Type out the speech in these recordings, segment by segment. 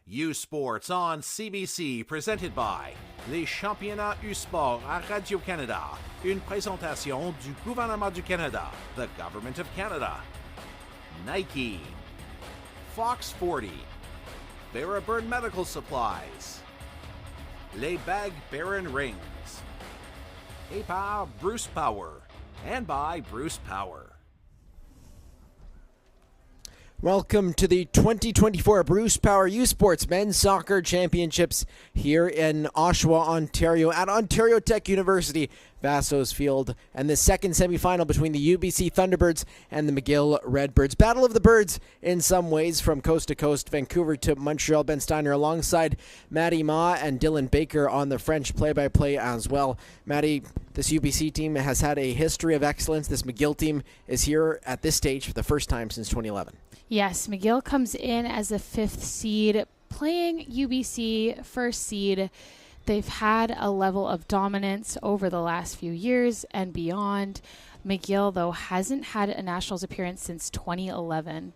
U Sports on CBC, presented by les championnats U Sport à Radio-Canada. Une présentation du gouvernement du Canada, the Government of Canada. Nike, Fox 40, Barabird Medical Supplies, Les Bag Baron Rings, et par Bruce Power, and by Bruce Power. Welcome to the 2024 Bruce Power U Sports Men's Soccer Championships here in Oshawa, Ontario at Ontario Tech University, Vaso's Field, and the second semifinal between the UBC Thunderbirds and the McGill Redbirds. Battle of the Birds in some ways from coast to coast, Vancouver to Montreal. Ben Steiner alongside Maddie Ma and Dylan Baker on the French play-by-play as well. Maddie, this UBC team has had a history of excellence. This McGill team is here at this stage for the first time since 2011. Yes, McGill comes in as the 5th seed, playing UBC first seed. They've had a level of dominance over the last few years and beyond. McGill, though, hasn't had a Nationals appearance since 2011.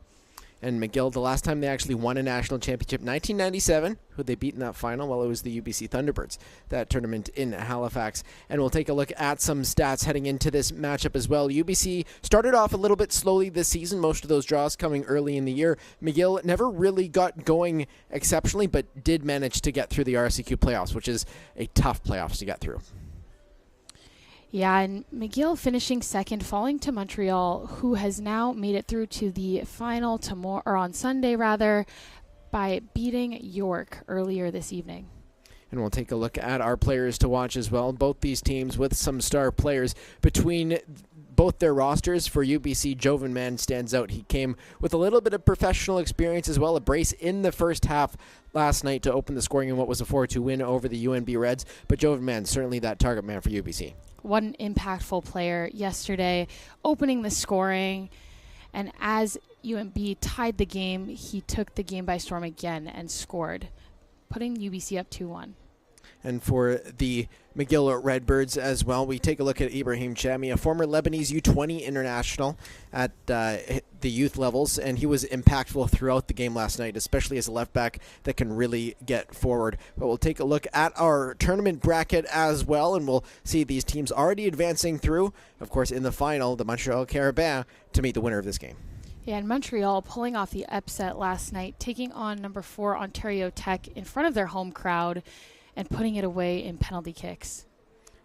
And McGill, the last time they actually won a national championship, 1997, who they beat in that final, well, it was the UBC Thunderbirds, that tournament in Halifax. And we'll take a look at some stats heading into this matchup as well. UBC started off a little bit slowly this season, most of those draws coming early in the year. McGill never really got going exceptionally, but did manage to get through the RSEQ playoffs, which is a tough playoffs to get through. Yeah, and McGill finishing second, falling to Montreal, who has now made it through to the final tomorrow, or on Sunday rather, by beating York earlier this evening. And we'll take a look at our players to watch as well. Both these teams with some star players between both their rosters. For UBC, Jovan Mann stands out. He came with a little bit of professional experience as well, a brace in the first half last night to open the scoring in what was a 4-2 win over the UNB Reds. But Jovan Mann, certainly that target man for UBC. One impactful player yesterday, opening the scoring. And as UNB tied the game, he took the game by storm again and scored, putting UBC up 2-1. And for the McGill Redbirds as well, we take a look at Ibrahim Chami, a former Lebanese U20 international at the youth levels, and he was impactful throughout the game last night, especially as a left back that can really get forward. But we'll take a look at our tournament bracket as well, and we'll see these teams already advancing through, of course, in the final, the Montreal Carabins, to meet the winner of this game. Yeah, and Montreal pulling off the upset last night, taking on number 4 Ontario Tech in front of their home crowd and putting it away in penalty kicks.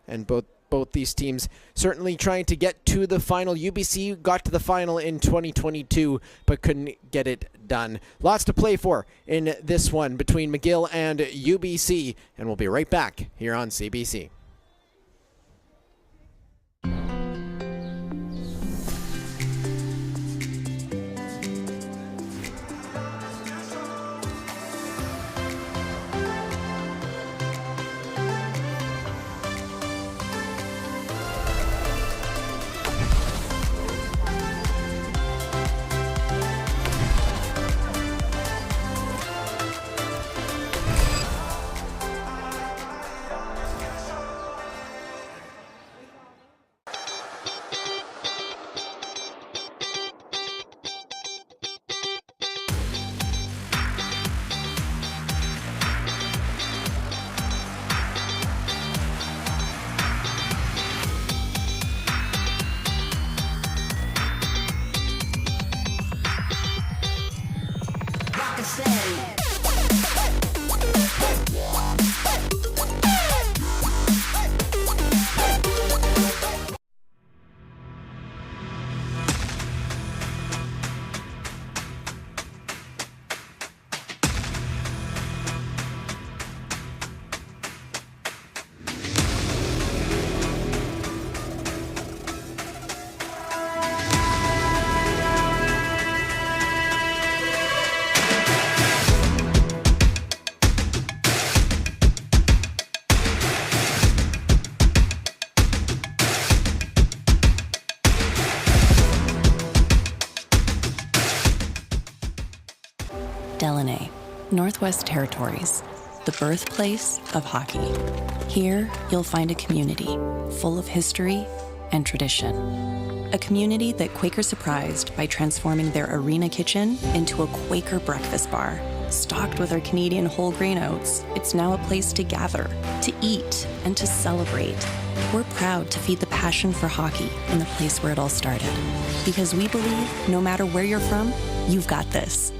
And both these teams certainly trying to get to the final. UBC got to the final in 2022, but couldn't get it done. Lots to play for in this one between McGill and UBC, and we'll be right back here on CBC. Delaney, Northwest Territories, the birthplace of hockey. Here, you'll find a community full of history and tradition. A community that Quaker surprised by transforming their arena kitchen into a Quaker breakfast bar, Stocked with our Canadian whole grain oats, it's now a place to gather, to eat, and to celebrate. We're proud to feed the passion for hockey in the place where it all started. Because we believe no matter where you're from, you've got this.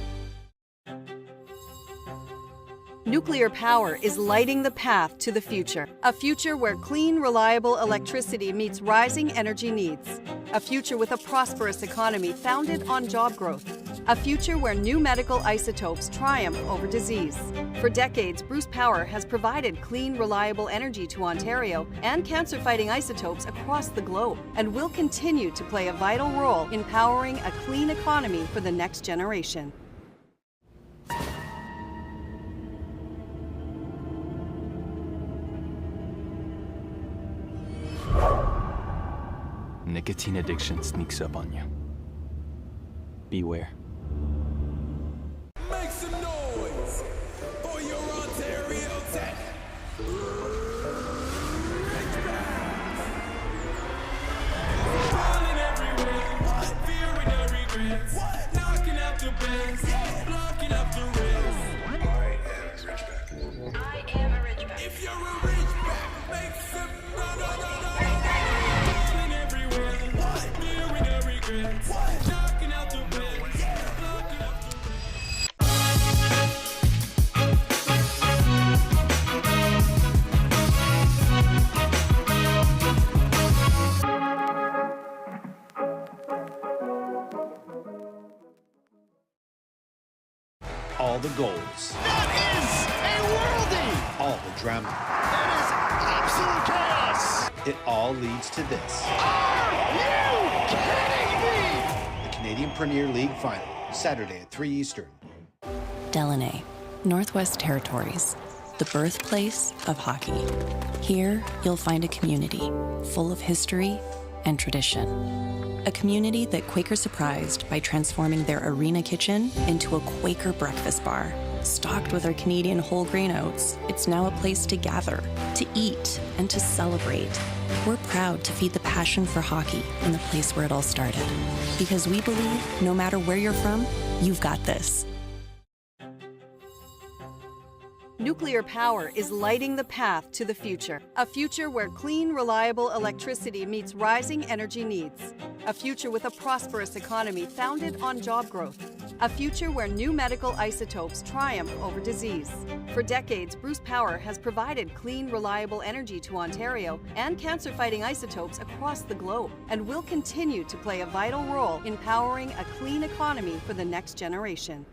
Nuclear power is lighting the path to the future. A future where clean, reliable electricity meets rising energy needs. A future with a prosperous economy founded on job growth. A future where new medical isotopes triumph over disease. For decades, Bruce Power has provided clean, reliable energy to Ontario and cancer-fighting isotopes across the globe, and will continue to play a vital role in powering a clean economy for the next generation. Nicotine addiction sneaks up on you. Beware. Make some noise for your Ontario Tech. Falling everywhere, fearing no regrets. Knocking out the bands, blocking up the rails. I am a Ridgeback. If you're a Ridgeback, make some noise. Falling everywhere, fearing no regrets. Knocking out the bands, blocking up the All the goals. That is a worldie! All the drama. That is absolute chaos! It all leads to this. Are you kidding me? The Canadian Premier League Final, Saturday at 3 Eastern. Delaney, Northwest Territories, the birthplace of hockey. Here, you'll find a community full of history and tradition. A community that Quaker surprised by transforming their arena kitchen into a Quaker breakfast bar. Stocked with our Canadian whole grain oats, it's now a place to gather, to eat, and to celebrate. We're proud to feed the passion for hockey in the place where it all started. Because we believe no matter where you're from, you've got this. Nuclear power is lighting the path to the future. A future where clean, reliable electricity meets rising energy needs. A future with a prosperous economy founded on job growth. A future where new medical isotopes triumph over disease. For decades, Bruce Power has provided clean, reliable energy to Ontario and cancer-fighting isotopes across the globe, and will continue to play a vital role in powering a clean economy for the next generation.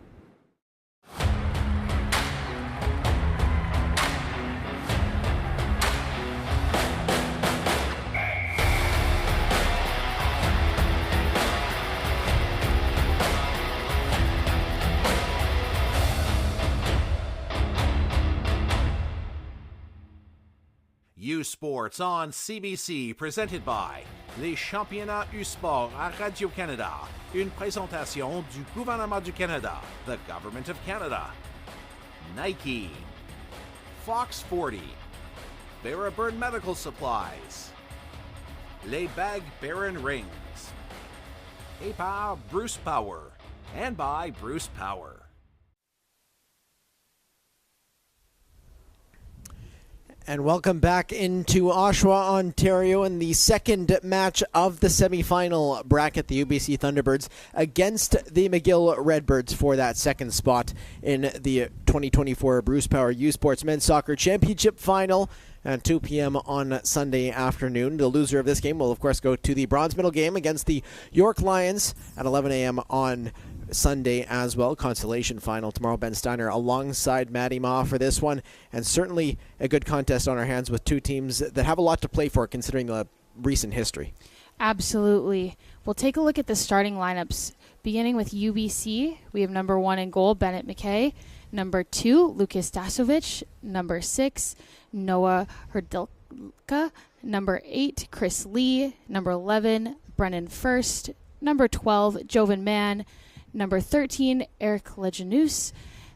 U Sports on CBC, presented by les Championnats U Sport à Radio-Canada, une présentation du gouvernement du Canada, the Government of Canada. Nike, Fox 40, Barabird Medical Supplies, Les Bag Baron Rings, et par Bruce Power, and by Bruce Power. And welcome back into Oshawa, Ontario, in the second match of the semifinal bracket, the UBC Thunderbirds against the McGill Redbirds for that second spot in the 2024 Bruce Power U Sports Men's Soccer Championship Final at 2 p.m. on Sunday afternoon. The loser of this game will, of course, go to the bronze medal game against the York Lions at 11 a.m. on Sunday as well. Consolation final tomorrow. Ben Steiner alongside Matty Ma for this one, and certainly a good contest on our hands with two teams that have a lot to play for considering the recent history. Absolutely. We'll take a look at the starting lineups. Beginning with UBC, we have number 1 in goal, Bennett McKay. Number 2, Lucas Dasovic. Number 6, Noah Hrdilka. Number 8, Chris Lee. Number 11, Brennan First. Number 12, Jovan Mann. Number 13, Eric Lejanus.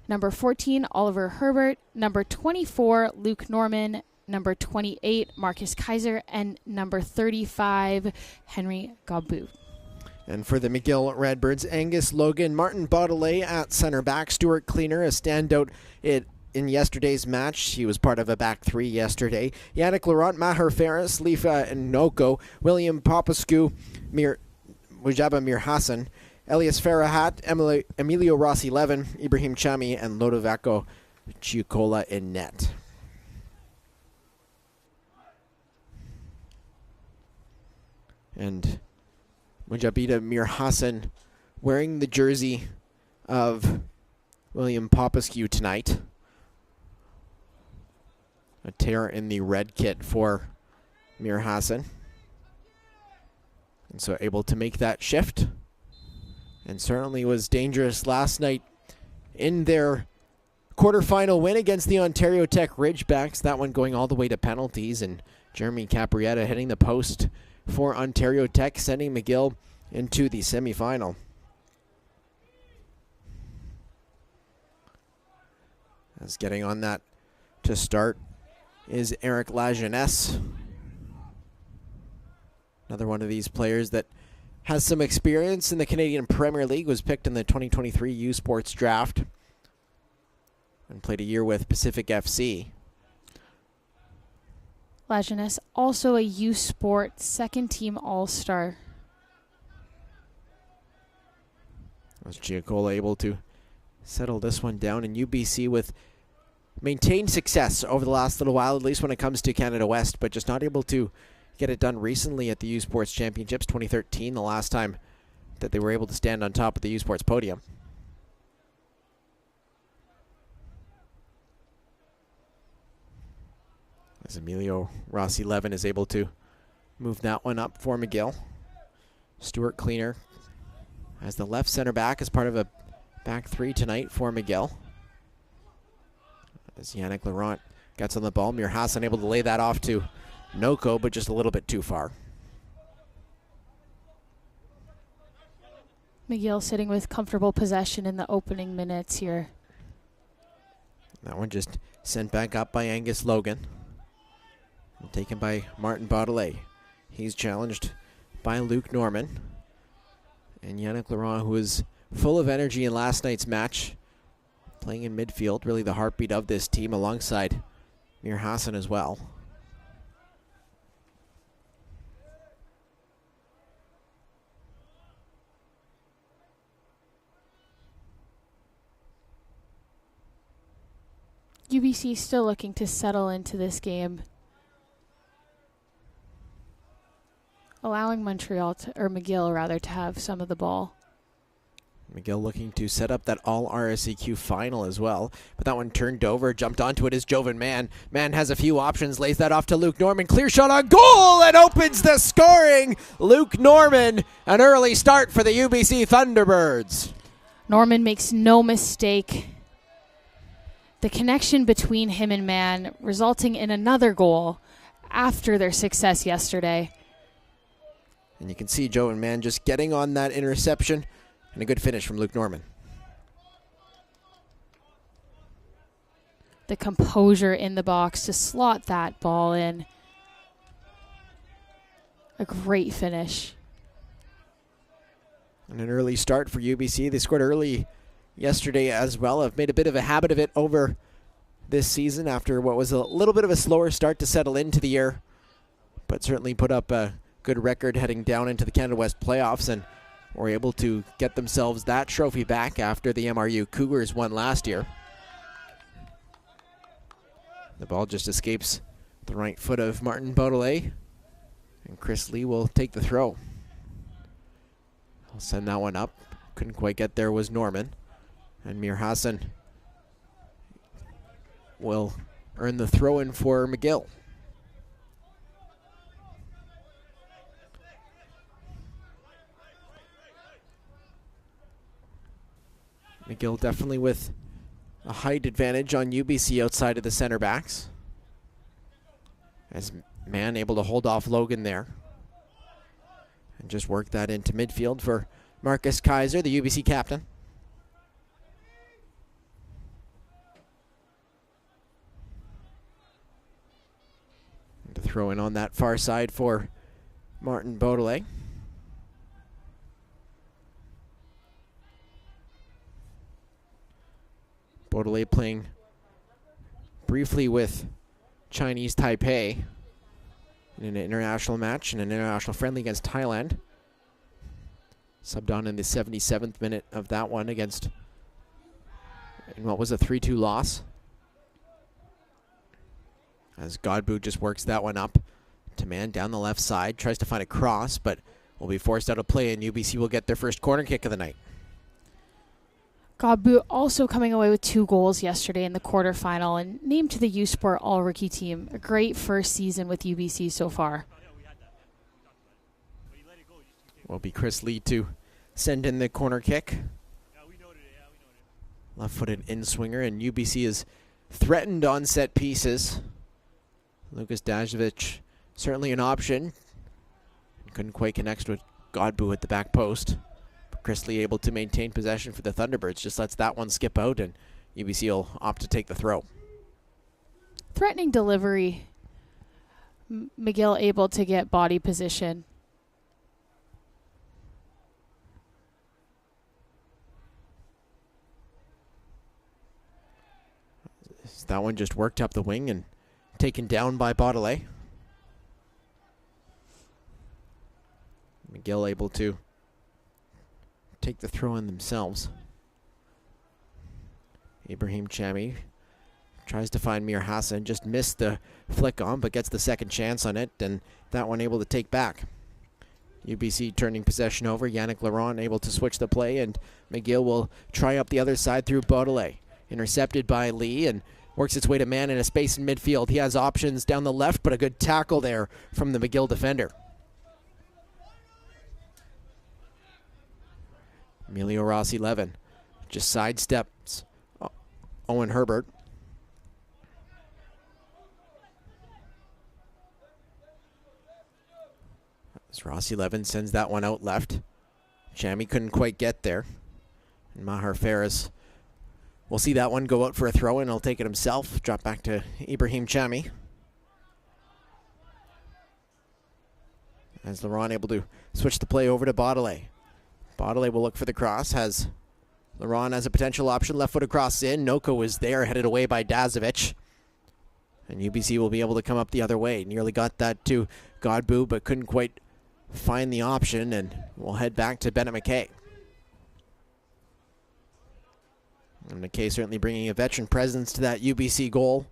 Number 14, Oliver Herbert. Number 24, Luke Norman. Number 28, Marcus Kaiser. And number 35, Henry Gabu. And for the McGill Redbirds, Angus Logan, Martin Baudelet at center back, Stuart Cleaner, a standout in yesterday's match. He was part of a back three yesterday. Yannick Laurent, Maher Ferris, Lifa Noko, William Popescu, Mujaba Mir Hassan, Elias Farahat, Emilio Rossi Levin, Ibrahim Chami, and Lodovaco Chiucola in net. And Mujabida Mir Hassan wearing the jersey of William Popescu tonight. A tear in the red kit for Mir Hassan. And so able to make that shift. And certainly was dangerous last night in their quarterfinal win against the Ontario Tech Ridgebacks. That one going all the way to penalties. And Jeremy Caprietta hitting the post for Ontario Tech, sending McGill into the semifinal. As getting on that to start is Eric Lajeunesse. Another one of these players that has some experience in the Canadian Premier League, was picked in the 2023 U Sports Draft and played a year with Pacific FC. Lajeunesse, also a U Sport second team All-Star. Was Giacola able to settle this one down, and UBC with maintained success over the last little while, at least when it comes to Canada West, but just not able to get it done recently at the U Sports Championships 2013, the last time that they were able to stand on top of the U Sports podium. As Emilio Rossi Levin is able to move that one up for McGill. Stuart Cleaner as the left center back as part of a back three tonight for McGill. As Yannick Laurent gets on the ball, Mir Hassan able to lay that off to Noko, but just a little bit too far. McGill sitting with comfortable possession in the opening minutes here. That one just sent back up by Angus Logan. And taken by Martin Baudelet. He's challenged by Luke Norman. And Yannick Laurent, who was full of energy in last night's match, playing in midfield, really the heartbeat of this team alongside Mir Hassan as well. UBC still looking to settle into this game, allowing McGill to have some of the ball. McGill looking to set up that all RSEQ final as well, but that one turned over, jumped onto it is Jovan Mann. Mann has a few options, lays that off to Luke Norman, clear shot on goal, and opens the scoring. Luke Norman, an early start for the UBC Thunderbirds. Norman makes no mistake. The connection between him and Mann resulting in another goal after their success yesterday. And you can see Jovan Mann just getting on that interception, and a good finish from Luke Norman. The composure in the box to slot that ball in. A great finish. And an early start for UBC. They scored early yesterday as well. Have made a bit of a habit of it over this season after what was a little bit of a slower start to settle into the year, but certainly put up a good record heading down into the Canada West playoffs, and were able to get themselves that trophy back after the MRU Cougars won last year. The ball just escapes the right foot of Martin Baudelet, and Chris Lee will take the throw. I'll send that one up. Couldn't quite get there was Norman, and Mir Hassan will earn the throw in for McGill. McGill definitely with a height advantage on UBC outside of the center backs. As Mann able to hold off Logan there. And just work that into midfield for Marcus Kaiser, the UBC captain. And to throw in on that far side for Martin Baudelet. Baudelaire playing briefly with Chinese Taipei in an international match, in an international friendly against Thailand. Subbed on in the 77th minute of that one against, in what was a 3-2 loss. As Godbout just works that one up to man down the left side, tries to find a cross, but will be forced out of play, and UBC will get their first corner kick of the night. Godbout also coming away with 2 goals yesterday in the quarterfinal and named to the U Sport All-Rookie team. A great first season with UBC so far. Will be Chris Lee to send in the corner kick. Left-footed in-swinger, and UBC is threatened on set pieces. Lucas Dajovic, certainly an option. Couldn't quite connect with Godbout at the back post. But Chris Lee able to maintain possession for the Thunderbirds. Just lets that one skip out, and UBC will opt to take the throw. Threatening delivery. McGill able to get body position. That one just worked up the wing and taken down by Baudelaire. McGill able to take the throw in themselves. Ibrahim Chami tries to find Mir Hassan, just missed the flick on, but gets the second chance on it, and that one able to take back. UBC turning possession over. Yannick Laurent able to switch the play, and McGill will try up the other side through Baudelaire. Intercepted by Lee, and works its way to man in a space in midfield. He has options down the left, but a good tackle there from the McGill defender. Emilio Rossi Levin just sidesteps Owen Herbert. As Rossi Levin sends that one out left. Chami couldn't quite get there. And Maher Ferris will see that one go out for a throw, and he'll take it himself. Drop back to Ibrahim Chami. As Laurent able to switch the play over to Baudelaire. Baudelaire will look for the cross. Has Laurent as a potential option. Left foot across in. Noko is there, headed away by Dazovic. And UBC will be able to come up the other way. Nearly got that to Godbout, but couldn't quite find the option, and we'll head back to Bennett McKay. And McKay certainly bringing a veteran presence to that UBC goal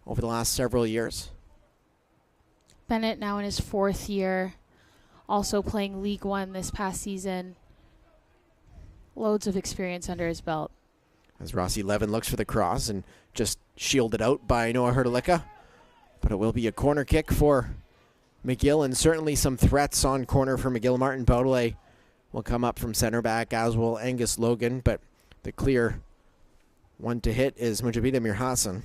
over the last several years. Bennett now in his 4th year, also playing League One this past season. Loads of experience under his belt. As Rossi Levin looks for the cross and just shielded out by Noah Hrdlicka. But it will be a corner kick for McGill, and certainly some threats on corner for McGill. Martin Baudelaire will come up from center back, as will Angus Logan, but the clear one to hit is Mujabida Mir Hassan.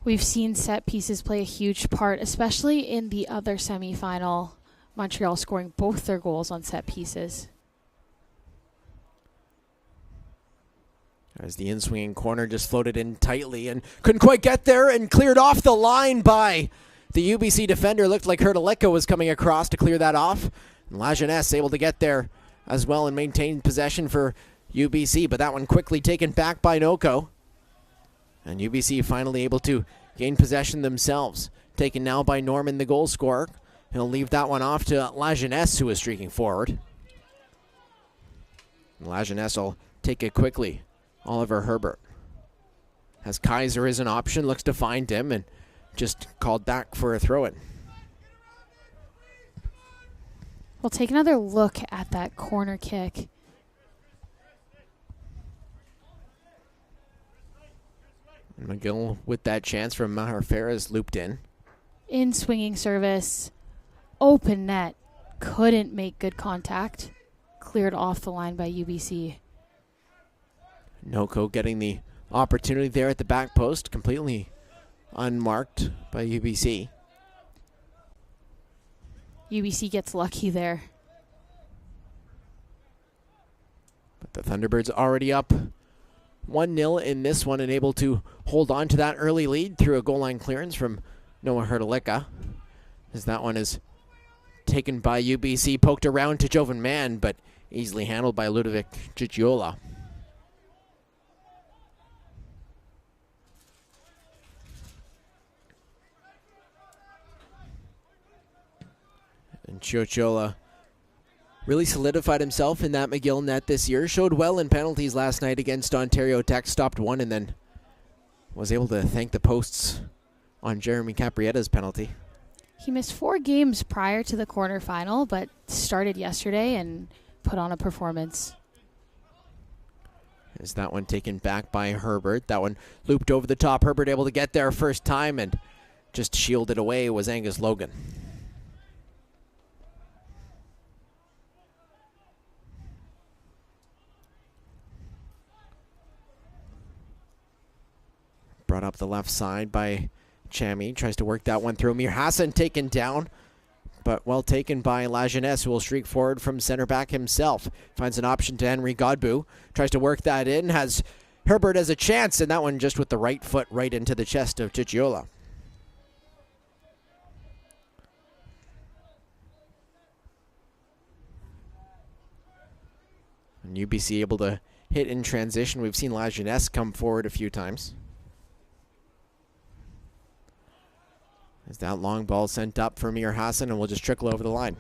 We've seen set pieces play a huge part, especially in the other semifinal. Montreal scoring both their goals on set pieces. As the in-swinging corner just floated in tightly and couldn't quite get there, and cleared off the line by the UBC defender. Looked like Hrdlicka was coming across to clear that off. And Lajeunesse able to get there as well and maintain possession for UBC, but that one quickly taken back by Noko. And UBC finally able to gain possession themselves. Taken now by Norman, the goal scorer. He'll leave that one off to Lajeunesse, who is streaking forward. Lajeunesse will take it quickly. Oliver Herbert has Kaiser as an option, looks to find him, and just called back for a throw-in. We'll take another look at that corner kick. McGill with that chance from Maher Ferris looped in. In swinging service. Open net. Couldn't make good contact. Cleared off the line by UBC. Noko getting the opportunity there at the back post, completely unmarked by UBC. UBC gets lucky there. But the Thunderbirds already up 1-0 in this one and able to hold on to that early lead through a goal line clearance from Noah Hrdlicka. As that one is taken by UBC, poked around to Jovan Mann, but easily handled by Ludovic Gigiola. Chiocciola really solidified himself in that McGill net this year. Showed well in penalties last night against Ontario Tech. Stopped one and then was able to thank the posts on Jeremy Caprietta's penalty. He missed 4 games prior to the quarterfinal, but started yesterday and put on a performance. Is that one taken back by Herbert? That one looped over the top. Herbert able to get there first time and just shielded away was Angus Logan. Brought up the left side by Chami. Tries to work that one through. Mir Hassan taken down, but well taken by La Jeunesse, who will streak forward from center back himself. Finds an option to Henry Godbout. Tries to work that in. Has Herbert as a chance, and that one just with the right foot right into the chest of Chiocciola. And UBC able to hit in transition. We've seen La Jeunesse come forward a few times. As that long ball sent up for Mir Hassan and will just trickle over the line.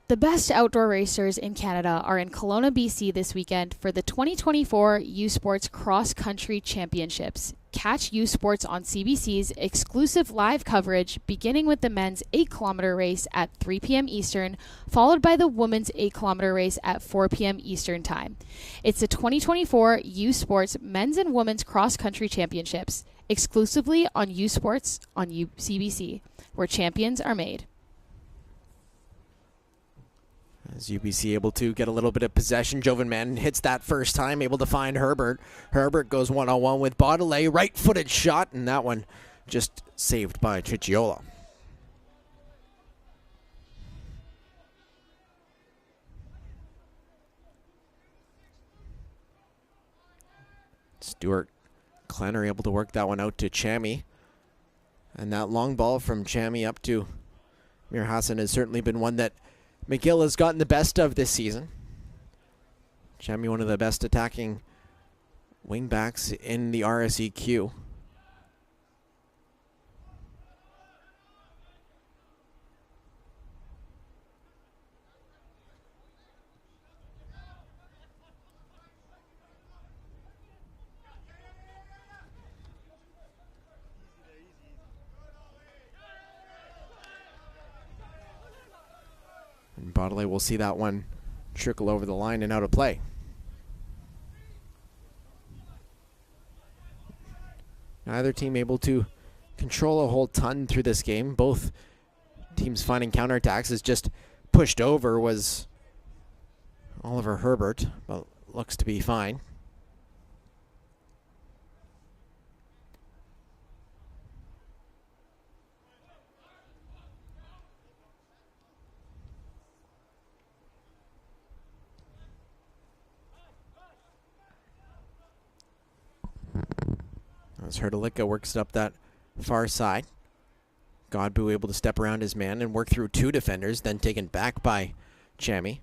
The best outdoor racers in Canada are in Kelowna, BC this weekend for the 2024 U Sports Cross Country Championships. Catch U Sports on CBC's exclusive live coverage, beginning with the men's 8-kilometer race at 3 p.m. Eastern, followed by the women's 8-kilometer race at 4 p.m. Eastern Time. It's the 2024 U Sports Men's and Women's Cross Country Championships, exclusively on U Sports on CBC, where champions are made. As UBC able to get a little bit of possession, Jovan Mann hits that first time, able to find Herbert. Herbert goes one-on-one with Baudelaire, right-footed shot, and that one just saved by Chiocciola. Stuart Klenner able to work that one out to Chami. And that long ball from Chami up to Mir Hassan has certainly been one that McGill has gotten the best of this season. Chami, one of the best attacking wingbacks in the RSEQ. And Baudelaire will see that one trickle over the line and out of play. Neither team able to control a whole ton through this game. Both teams finding counterattacks. As just pushed over was Oliver Herbert, but looks to be fine. As Hrdlicka works it up that far side. Godbout able to step around his man and work through 2 defenders, then taken back by Chami.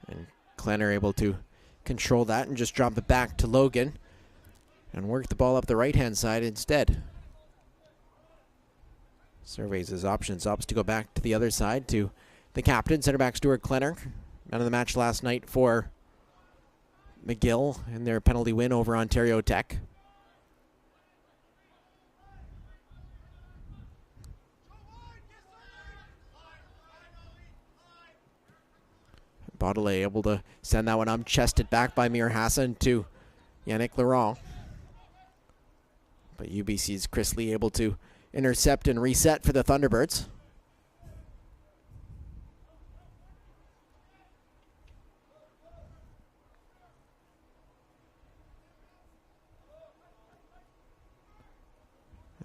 And Klenner able to control that and just drop it back to Logan and work the ball up the right-hand side instead. Surveys his options, opts to go back to the other side to the captain, center back Stuart Klenner. Man of the match last night for McGill in their penalty win over Ontario Tech. Baudelaire able to send that one up, chested back by Mir Hassan to Yannick Laurent. But UBC's Chris Lee able to intercept and reset for the Thunderbirds.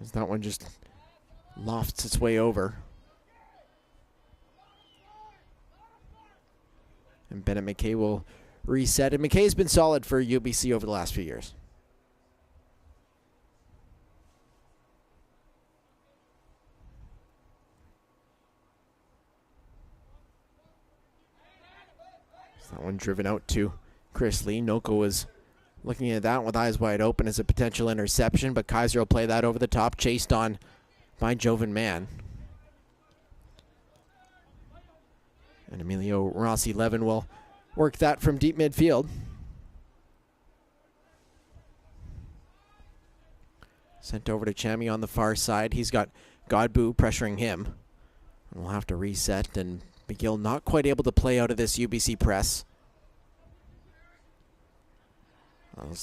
As that one just lofts its way over. And Bennett McKay will reset. And McKay's been solid for UBC over the last few years. So that one driven out to Chris Lee. Noko was looking at that with eyes wide open as a potential interception, but Kaiser will play that over the top, chased on by Jovan Mann. And Emilio Rossi Levin will work that from deep midfield. Sent over to Chami on the far side. He's got Godbout pressuring him. We'll have to reset, and McGill not quite able to play out of this UBC press.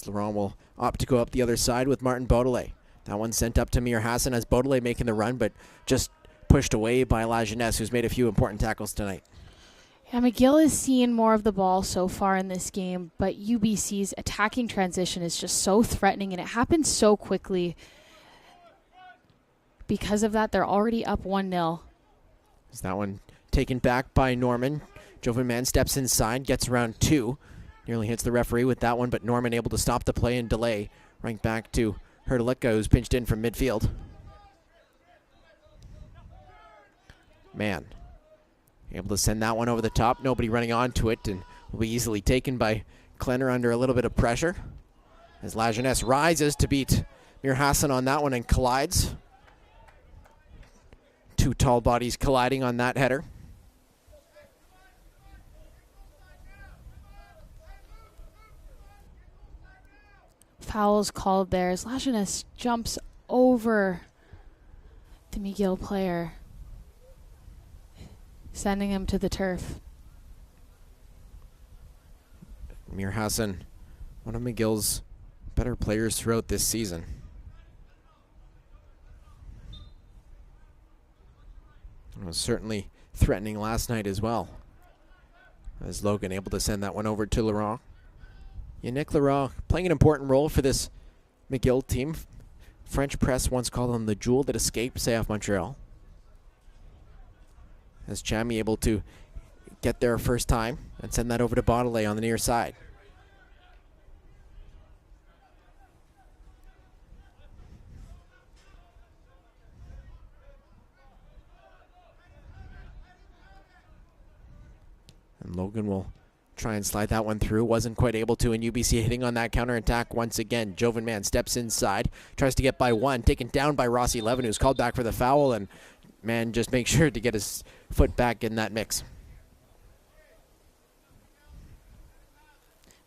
Laurent will opt to go up the other side with Martin Beaudelet. That one sent up to Mir Hassan as Beaudelet making the run, but just pushed away by La Jeunesse, who's made a few important tackles tonight. Yeah, McGill is seeing more of the ball so far in this game, but UBC's attacking transition is just so threatening, and it happens so quickly. Because of that, they're already up 1-0. Is that one taken back by Norman? Jovan Mann steps inside, gets around 2. Nearly hits the referee with that one, but Norman able to stop the play and delay. Right back to Hrdlicka, who's pinched in from midfield. Mann able to send that one over the top. Nobody running onto it, and will be easily taken by Klenner under a little bit of pressure. As La Jeunesse rises to beat Mir Hassan on that one and collides. Two tall bodies colliding on that header. Foul's called there as La Jeunesse jumps over the McGill player, sending him to the turf. Mir Hassan, one of McGill's better players throughout this season. It was certainly threatening last night as well. As Logan able to send that one over to Laurent. Yannick Laurent playing an important role for this McGill team. French press once called him the jewel that escaped CF Montreal. As Chami able to get there first time and send that over to Beaudelet on the near side. And Logan will try and slide that one through. Wasn't quite able to, and UBC hitting on that counterattack once again. Jovan Mann steps inside, tries to get by one, taken down by Rossi Levin, who's called back for the foul, and Mann just makes sure to get his foot back in that mix.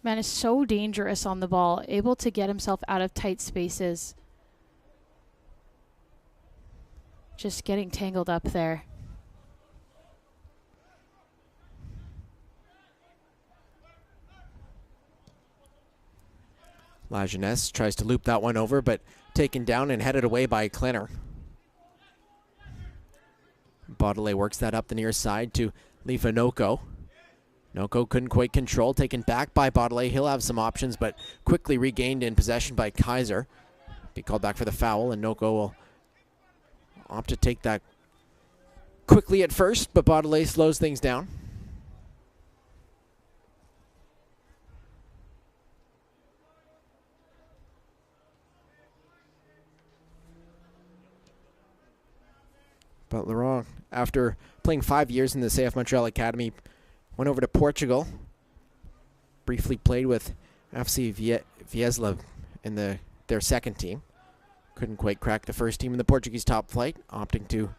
Man is so dangerous on the ball, able to get himself out of tight spaces. Just getting tangled up there. La Jeunesse tries to loop that one over, but taken down and headed away by Klenner. Beaudelet works that up the near side to Lifa Noko. Noko couldn't quite control, taken back by Beaudelet. He'll have some options, but quickly regained in possession by Kaiser. Be called back for the foul, and Noko will opt to take that quickly at first, but Beaudelet slows things down. But Laurent, after playing 5 years in the CF Montreal Academy, went over to Portugal. Briefly played with FC Viesla in their second team. Couldn't quite crack the first team in the Portuguese top flight, opting to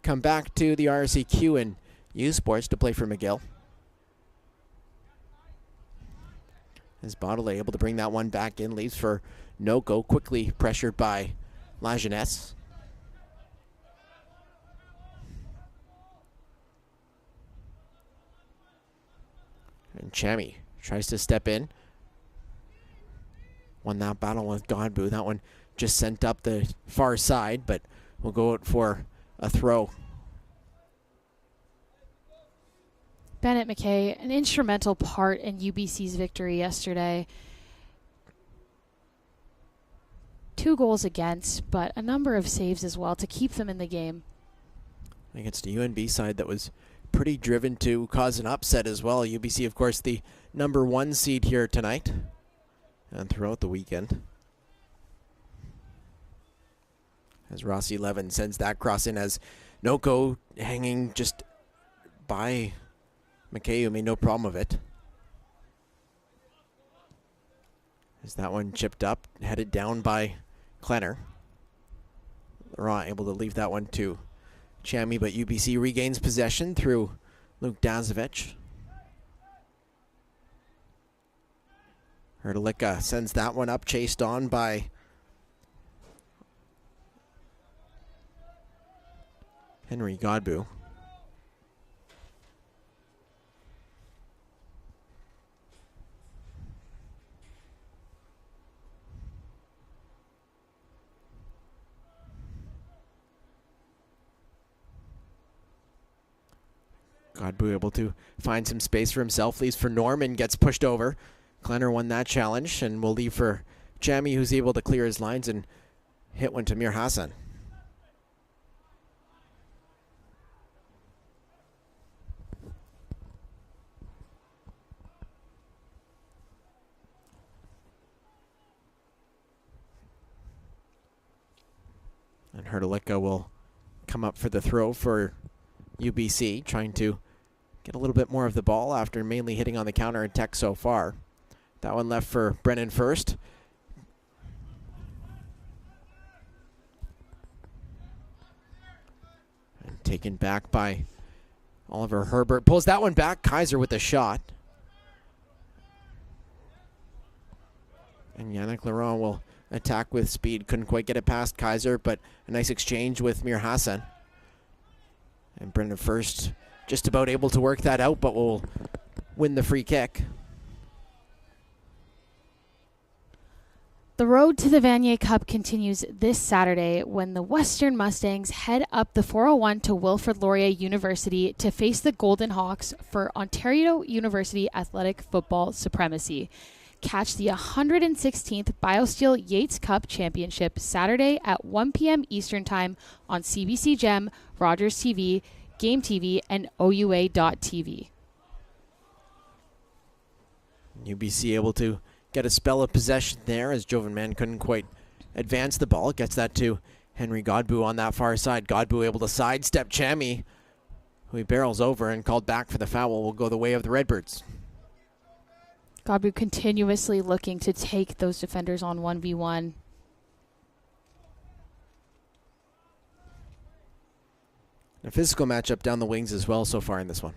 come back to the RSEQ and U Sports to play for McGill. As Beaudelet able to bring that one back in, leaves for Noko, quickly pressured by La Jeunesse. And Chami tries to step in. Won that battle with Godbout. That one just sent up the far side, but we'll go out for a throw. Bennett McKay, an instrumental part in UBC's victory yesterday. 2 goals against, but a number of saves as well to keep them in the game. Against a UNB side that was pretty driven to cause an upset as well. UBC, of course, the number 1 seed here tonight and throughout the weekend. As Rossi Levin sends that cross in, as Noko hanging just by McKay, who made no problem of it. As that one chipped up, headed down by Klenner. Laurent able to leave that one to Chami, but UBC regains possession through Luke Dazovic. Hrdlicka sends that one up, chased on by Henry Godbout. Godbout able to find some space for himself, leaves for Norman, gets pushed over. Klenner won that challenge and will leave for Chami, who's able to clear his lines and hit one to Mir Hassan. And Hrdlicka will come up for the throw for UBC, trying to get a little bit more of the ball after mainly hitting on the counter attack so far. That one left for Brennan first. And taken back by Oliver Herbert. Pulls that one back. Kaiser with a shot. And Yannick Laurent will attack with speed. Couldn't quite get it past Kaiser, but a nice exchange with Mir Hassan. And Brennan first just about able to work that out, but will win the free kick. The road to the Vanier Cup continues this Saturday when the Western Mustangs head up the 401 to Wilfrid Laurier University to face the Golden Hawks for Ontario University Athletic Football Supremacy. Catch the 116th BioSteel Yates Cup Championship Saturday at 1 p.m. Eastern Time on CBC Gem, Rogers TV, Game TV, and OUA.TV. UBC able to get a spell of possession there as Jovan Mann couldn't quite advance the ball. Gets that to Henry Godbout on that far side. Godbout able to sidestep Chami, who he barrels over and called back for the foul. Will go the way of the Redbirds. Godbout continuously looking to take those defenders on 1v1. A physical matchup down the wings as well so far in this one.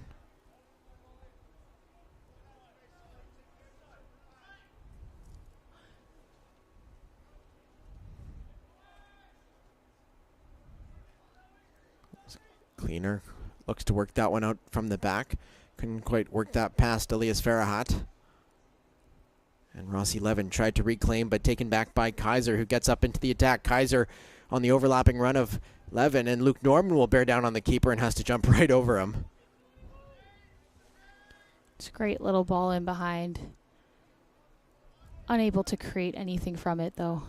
Cleaner looks to work that one out from the back. Couldn't quite work that past Elias Farahat. And Rossi Levin tried to reclaim, but taken back by Kaiser, who gets up into the attack. Kaiser on the overlapping run of Levin, and Luke Norman will bear down on the keeper and has to jump right over him. It's a great little ball in behind. Unable to create anything from it, though.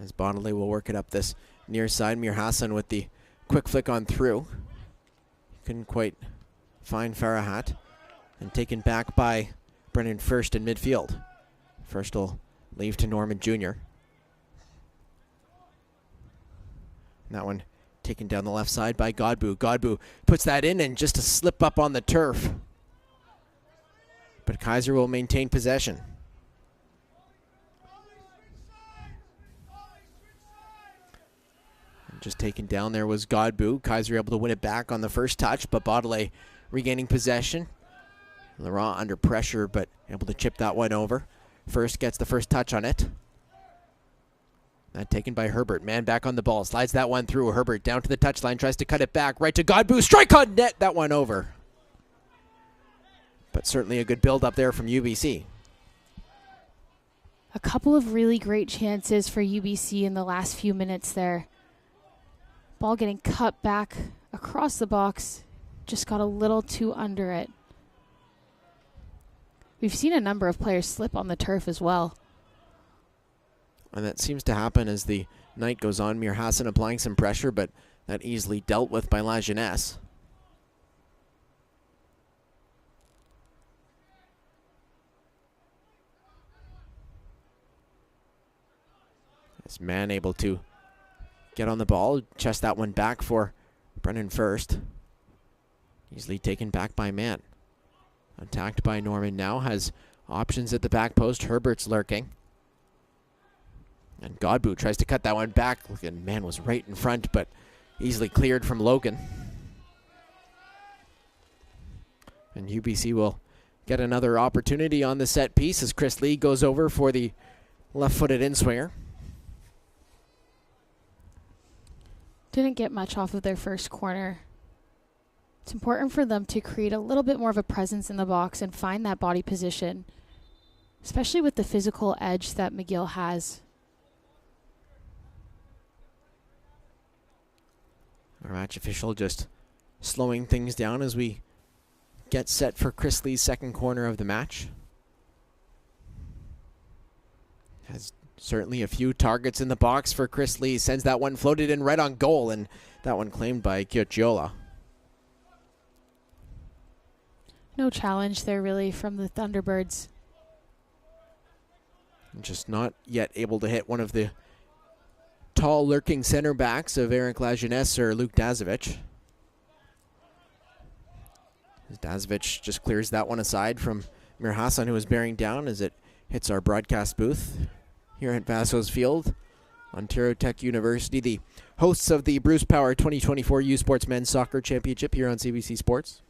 As Bodley will work it up this near side. Mir Hassan with the quick flick on through. Couldn't quite find Farahat. And taken back by Brennan First in midfield. First will leave to Norman Jr. And that one taken down the left side by Godbout. Godbout puts that in and just a slip up on the turf. But Kaiser will maintain possession. And just taken down there was Godbout. Kaiser able to win it back on the first touch, but Bodley regaining possession. Laurent under pressure, but able to chip that one over. First gets the first touch on it. That taken by Herbert. Man back on the ball. Slides that one through. Herbert down to the touchline. Tries to cut it back. Right to Godbout. Strike on net. That one over. But certainly a good build up there from UBC. A couple of really great chances for UBC in the last few minutes there. Ball getting cut back across the box. Just got a little too under it. We've seen a number of players slip on the turf as well. And that seems to happen as the night goes on. Mir Hassan applying some pressure, but that easily dealt with by La Jeunesse. This man able to get on the ball, chest that one back for Brennan First. Easily taken back by Mann. Attacked by Norman now. Has options at the back post. Herbert's lurking. And Godbout tries to cut that one back. And Mann was right in front, but easily cleared from Logan. And UBC will get another opportunity on the set piece as Chris Lee goes over for the left-footed in-swinger. Didn't get much off of their first corner. It's important for them to create a little bit more of a presence in the box and find that body position, especially with the physical edge that McGill has. Our match official just slowing things down as we get set for Chris Lee's second corner of the match. Has certainly a few targets in the box for Chris Lee. Sends that one floated in right on goal, and that one claimed by Chiocciola. No challenge there really from the Thunderbirds. Just not yet able to hit one of the tall lurking center backs of Eric Lajeunesse or Luke Dazovic. Dazovic just clears that one aside from Mir Hassan, who is bearing down as it hits our broadcast booth here at Vaso's Field. Ontario Tech University, the hosts of the Bruce Power 2024 U Sports Men's Soccer Championship here on CBC Sports.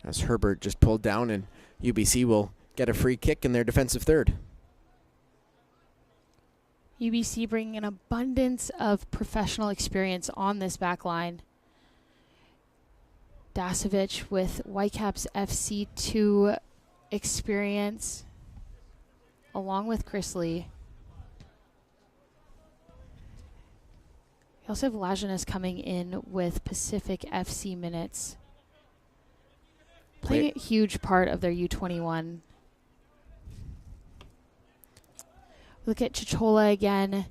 As Herbert just pulled down, and UBC will get a free kick in their defensive third. UBC bringing an abundance of professional experience on this back line. Dasovic with Whitecaps FC2 experience, along with Chris Lee. We also have Lajeunesse coming in with Pacific FC minutes, playing a huge part of their U21. Look at Chichola again.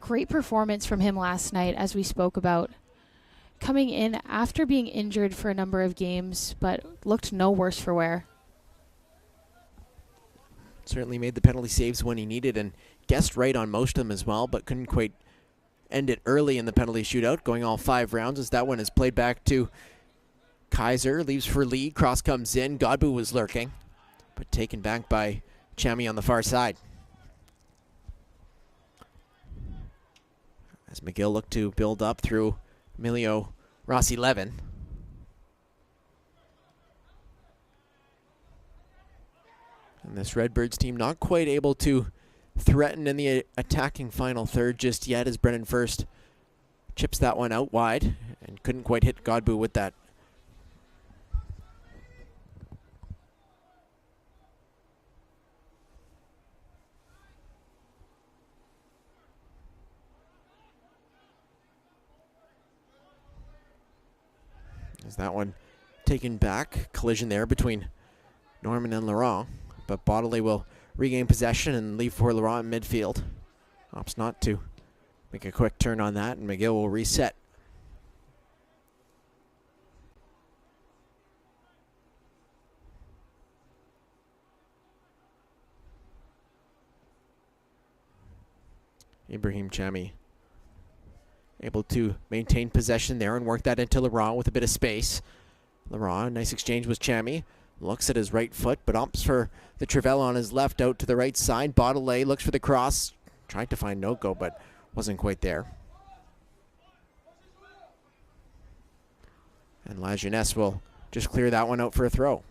Great performance from him last night, as we spoke about. Coming in after being injured for a number of games, but looked no worse for wear. Certainly made the penalty saves when he needed and guessed right on most of them as well, but couldn't quite end it early in the penalty shootout, going all 5 rounds as that one is played back to Kaiser. Leaves for Lee. Cross comes in. Godbout was lurking, but taken back by Chami on the far side. As McGill looked to build up through Emilio Rossi-Levin. And this Redbirds team not quite able to threaten in the attacking final third just yet as Brennan First chips that one out wide and couldn't quite hit Godbout with that. As that one taken back. Collision there between Norman and Laurent. But Bodley will regain possession and leave for Laurent in midfield. Opts not to make a quick turn on that, and McGill will reset. Ibrahim Chami able to maintain possession there and work that into Laurent with a bit of space. Laurent, nice exchange with Chami. Looks at his right foot, but opts for the Trivella on his left out to the right side. Baudelet looks for the cross. Tried to find Noko, but wasn't quite there. And Lajeunesse will just clear that one out for a throw.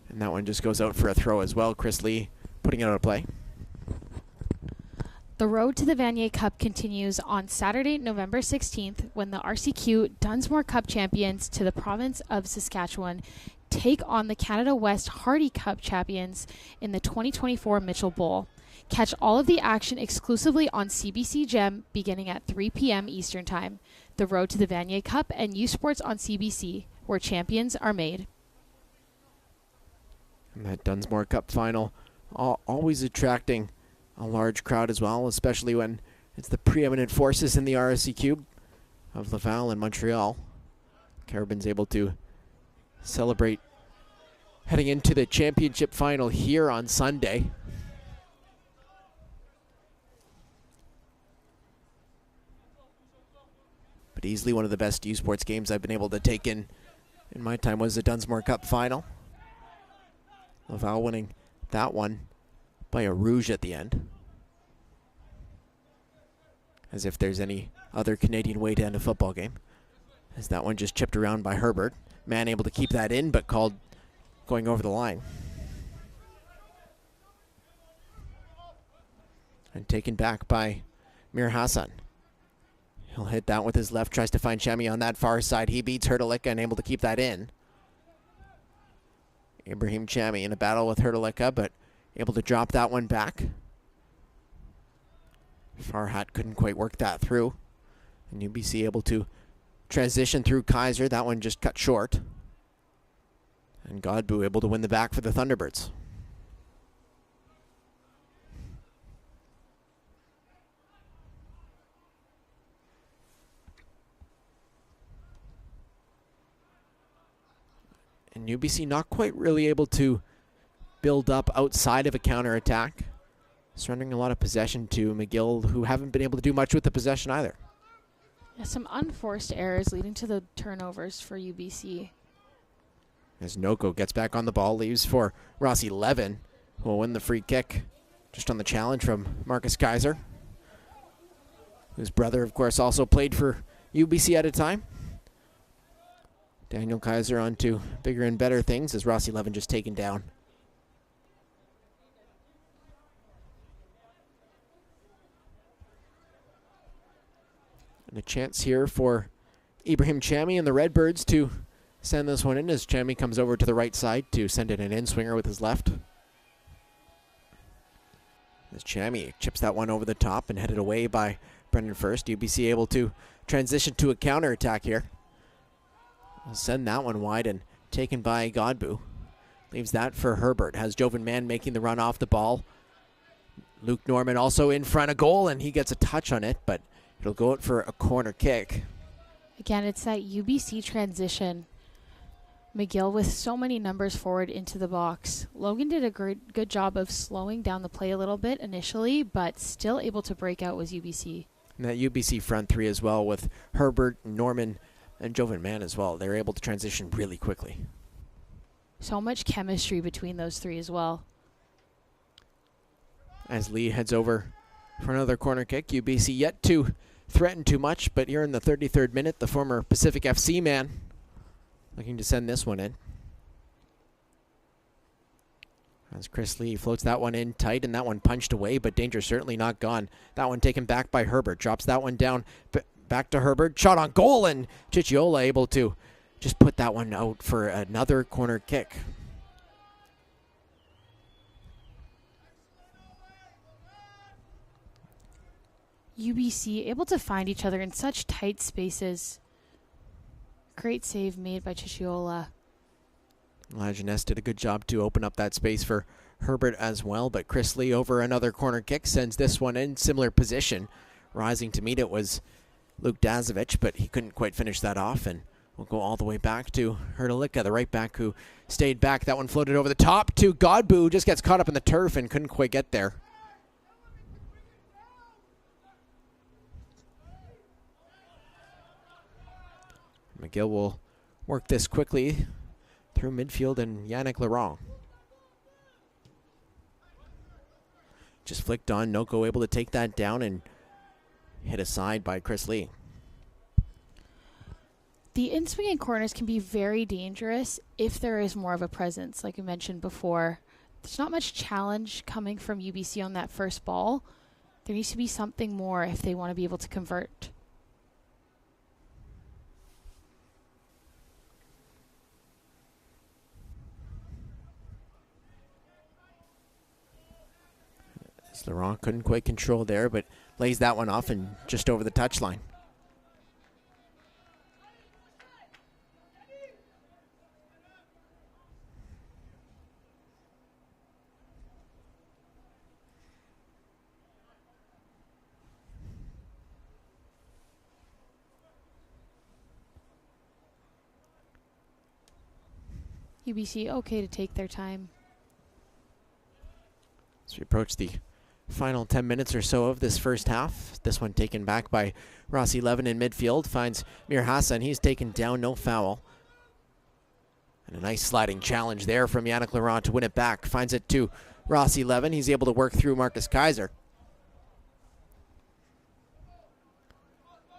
And that one just goes out for a throw as well. Chris Lee putting it out of play. The road to the Vanier Cup continues on Saturday, November 16th, when the RCQ Dunsmore Cup champions to the province of Saskatchewan take on the Canada West Hardy Cup champions in the 2024 Mitchell Bowl. Catch all of the action exclusively on CBC Gem beginning at 3 p.m. Eastern Time. The road to the Vanier Cup and U Sports on CBC, where champions are made. And that Dunsmore Cup final always attracting a large crowd as well, especially when it's the preeminent forces in the RSC Cube of Laval and Montreal. Carabin's able to celebrate heading into the championship final here on Sunday. But easily one of the best U Sports games I've been able to take in my time was the Dunsmore Cup final. Laval winning that one by a rouge at the end. As if there's any other Canadian way to end a football game. As that one just chipped around by Herbert. Man able to keep that in, but called going over the line. And taken back by Mir Hassan. He'll hit that with his left, tries to find Chami on that far side. He beats Hrdlicka and able to keep that in. Ibrahim Chami in a battle with Hrdlicka, but able to drop that one back. Farhat couldn't quite work that through. And UBC able to transition through Kaiser. That one just cut short. And Godbout able to win the back for the Thunderbirds. And UBC not quite really able to build up outside of a counterattack. Surrendering a lot of possession to McGill, who haven't been able to do much with the possession either. Yeah, some unforced errors leading to the turnovers for UBC. As Noko gets back on the ball, leaves for Rossi Levin, who will win the free kick just on the challenge from Marcus Kaiser, whose brother, of course, also played for UBC at a time. Daniel Kaiser on to bigger and better things as Rossi Levin just taken down. And a chance here for Ibrahim Chami and the Redbirds to send this one in as Chami comes over to the right side to send in an in-swinger with his left. As Chami chips that one over the top and headed away by Brendan First. UBC able to transition to a counterattack here. We'll send that one wide and taken by Godbout. Leaves that for Herbert. Has Jovan Mann making the run off the ball. Luke Norman also in front of goal, and he gets a touch on it, but it'll go out for a corner kick. Again, it's that UBC transition. McGill with so many numbers forward into the box. Logan did a good job of slowing down the play a little bit initially, but still able to break out was UBC. And that UBC front three as well with Herbert, Norman, and Jovan Mann as well. They're able to transition really quickly. So much chemistry between those three as well. As Lee heads over for another corner kick. UBC yet to threaten too much, but here in the 33rd minute, the former Pacific FC man looking to send this one in. As Chris Lee floats that one in tight, and that one punched away, but danger certainly not gone. That one taken back by Herbert. Drops that one down. Back to Herbert. Shot on goal, and Chichiola able to just put that one out for another corner kick. UBC able to find each other in such tight spaces. Great save made by Chichiola. Lajeunesse did a good job to open up that space for Herbert as well, but Chris Lee over another corner kick sends this one in similar position. Rising to meet it was Luke Dazovic, but he couldn't quite finish that off, and we'll go all the way back to Hrdlicka, the right back who stayed back. That one floated over the top to Godbout, who just gets caught up in the turf and couldn't quite get there. McGill will work this quickly through midfield and Yannick Laurent. Just flicked on. Noko able to take that down and hit aside by Chris Lee. The in-swinging corners can be very dangerous if there is more of a presence, like we mentioned before. There's not much challenge coming from UBC on that first ball. There needs to be something more if they want to be able to convert. Laurent couldn't quite control there, but lays that one off and just over the touchline. UBC okay to take their time. As we approach the final 10 minutes or so of this first half, this one taken back by Rossi Levin in midfield, finds Mir Hassan. He's taken down, no foul. And a nice sliding challenge there from Yannick Laurent to win it back. Finds it to Rossi Levin. He's able to work through Marcus Kaiser.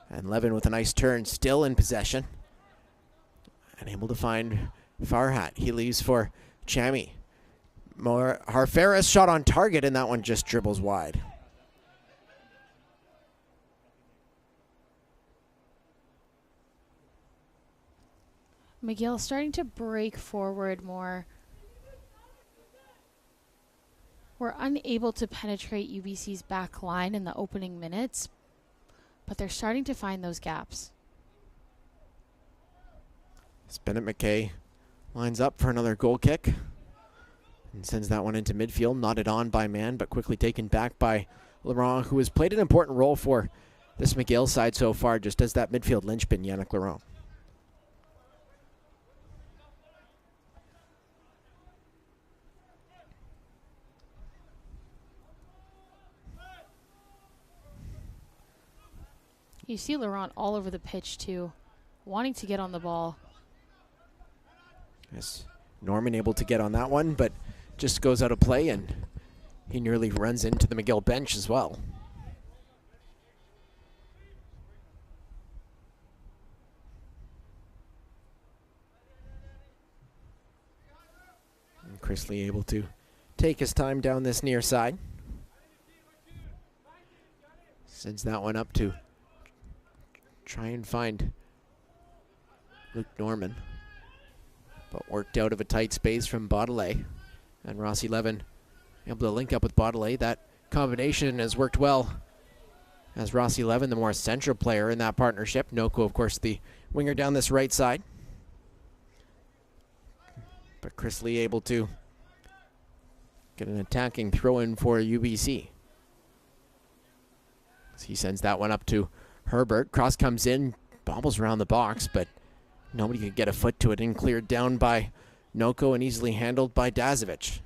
And Levin with a nice turn, still in possession. And able to find Farhat. He leaves for Chami. More Harfaris shot on target, and that one just dribbles wide. McGill starting to break forward more. We're unable to penetrate UBC's back line in the opening minutes, but they're starting to find those gaps. As Bennett McKay lines up for another goal kick and sends that one into midfield, knotted on by Mann, but quickly taken back by Laurent, who has played an important role for this McGill side so far, just as that midfield linchpin, Yannick Laurent. You see Laurent all over the pitch too, wanting to get on the ball. Yes, Norman able to get on that one, but just goes out of play, and he nearly runs into the McGill bench as well. And Chris Lee able to take his time down this near side. Sends that one up to try and find Luke Norman, but worked out of a tight space from Baudelaire. And Rossi Levin able to link up with Baudelaire. That combination has worked well, as Rossi Levin, the more central player in that partnership. Noko, of course, the winger down this right side. But Chris Lee able to get an attacking throw-in for UBC. He sends that one up to Herbert. Cross comes in, bobbles around the box, but nobody could get a foot to it, and cleared down by Noko and easily handled by Dazovic.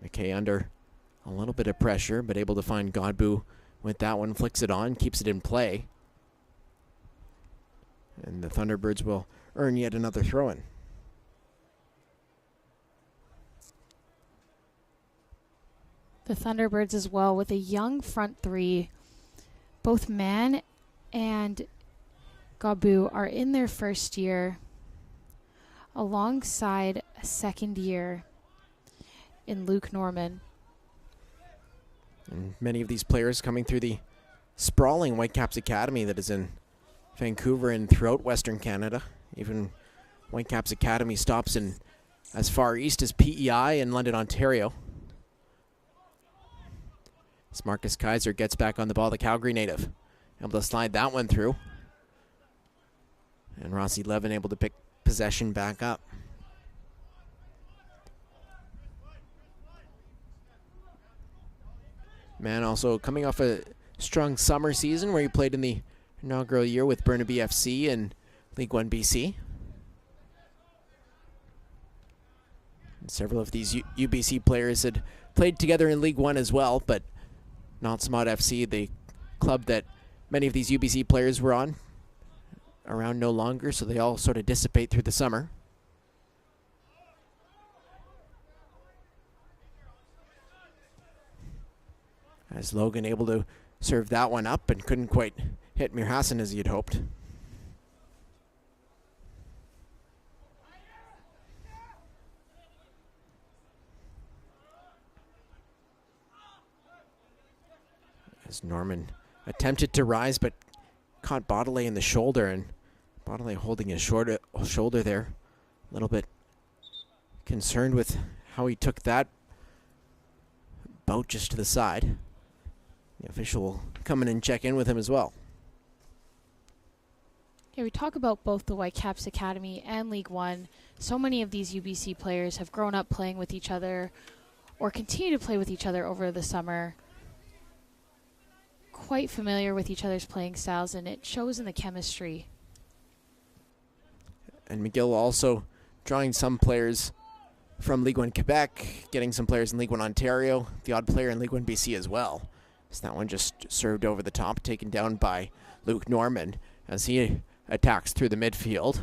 McKay under a little bit of pressure, but able to find Godbout with that one. Flicks it on, keeps it in play. And the Thunderbirds will earn yet another throw-in. The Thunderbirds as well with a young front three. Both Mann and Godbout are in their first year, alongside a second year in Luke Norman. And many of these players coming through the sprawling Whitecaps Academy that is in Vancouver and throughout Western Canada. Even Whitecaps Academy stops in as far east as PEI in London, Ontario. As Marcus Kaiser gets back on the ball, the Calgary native able to slide that one through. And Rossi Levin able to pick possession back up. Man also coming off a strong summer season where he played in the inaugural year with Burnaby FC and League One BC. And several of these UBC players had played together in League One as well, but not Smod FC, the club that many of these UBC players were on, around no longer, so they all sort of dissipate through the summer. As Logan able to serve that one up and couldn't quite hit Mir Hassan as he had hoped. As Norman attempted to rise, but caught Baudelaire in the shoulder, and Baudelaire holding his shoulder there. A little bit concerned with how he took that bout just to the side. The official will come in and check in with him as well. Yeah, we talk about both the Whitecaps Academy and League One. So many of these UBC players have grown up playing with each other or continue to play with each other over the summer. Quite familiar with each other's playing styles, and it shows in the chemistry. And McGill also drawing some players from League One Quebec, getting some players in League One Ontario, the odd player in League One BC as well. So that one just served over the top, taken down by Luke Norman as he attacks through the midfield.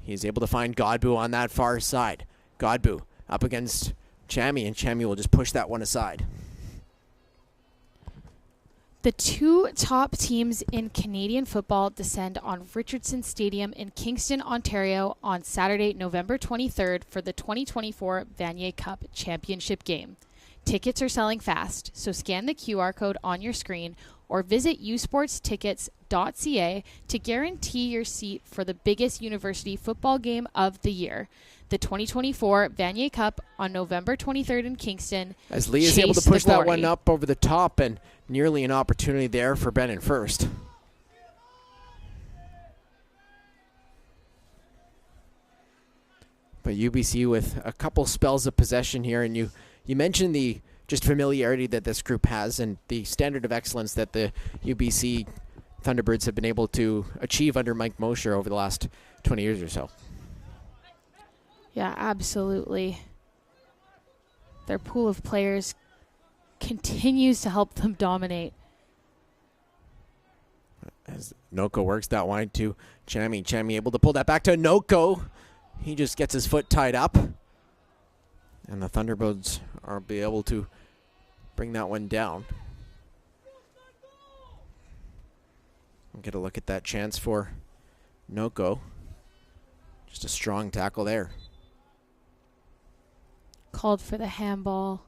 He's able to find Godbout on that far side. Godbout up against Chammy, and Chammy will just push that one aside. The two top teams in Canadian football descend on Richardson Stadium in Kingston, Ontario on Saturday, November 23rd for the 2024 Vanier Cup Championship game. Tickets are selling fast, so scan the QR code on your screen or visit usportstickets.ca to guarantee your seat for the biggest university football game of the year. The 2024 Vanier Cup on November 23rd in Kingston. As Lee is able to push that one up over the top, and nearly an opportunity there for Bennett first. But UBC with a couple spells of possession here, and you mentioned the just familiarity that this group has and the standard of excellence that the UBC Thunderbirds have been able to achieve under Mike Mosher over the last 20 years or so. Yeah, absolutely. Their pool of players continues to help them dominate. As Noko works that wide to Chammy. Chammy able to pull that back to Noko. He just gets his foot tied up. And the Thunderbirds are be able to bring that one down. We'll get a look at that chance for Noko. Just a strong tackle there. Called for the handball.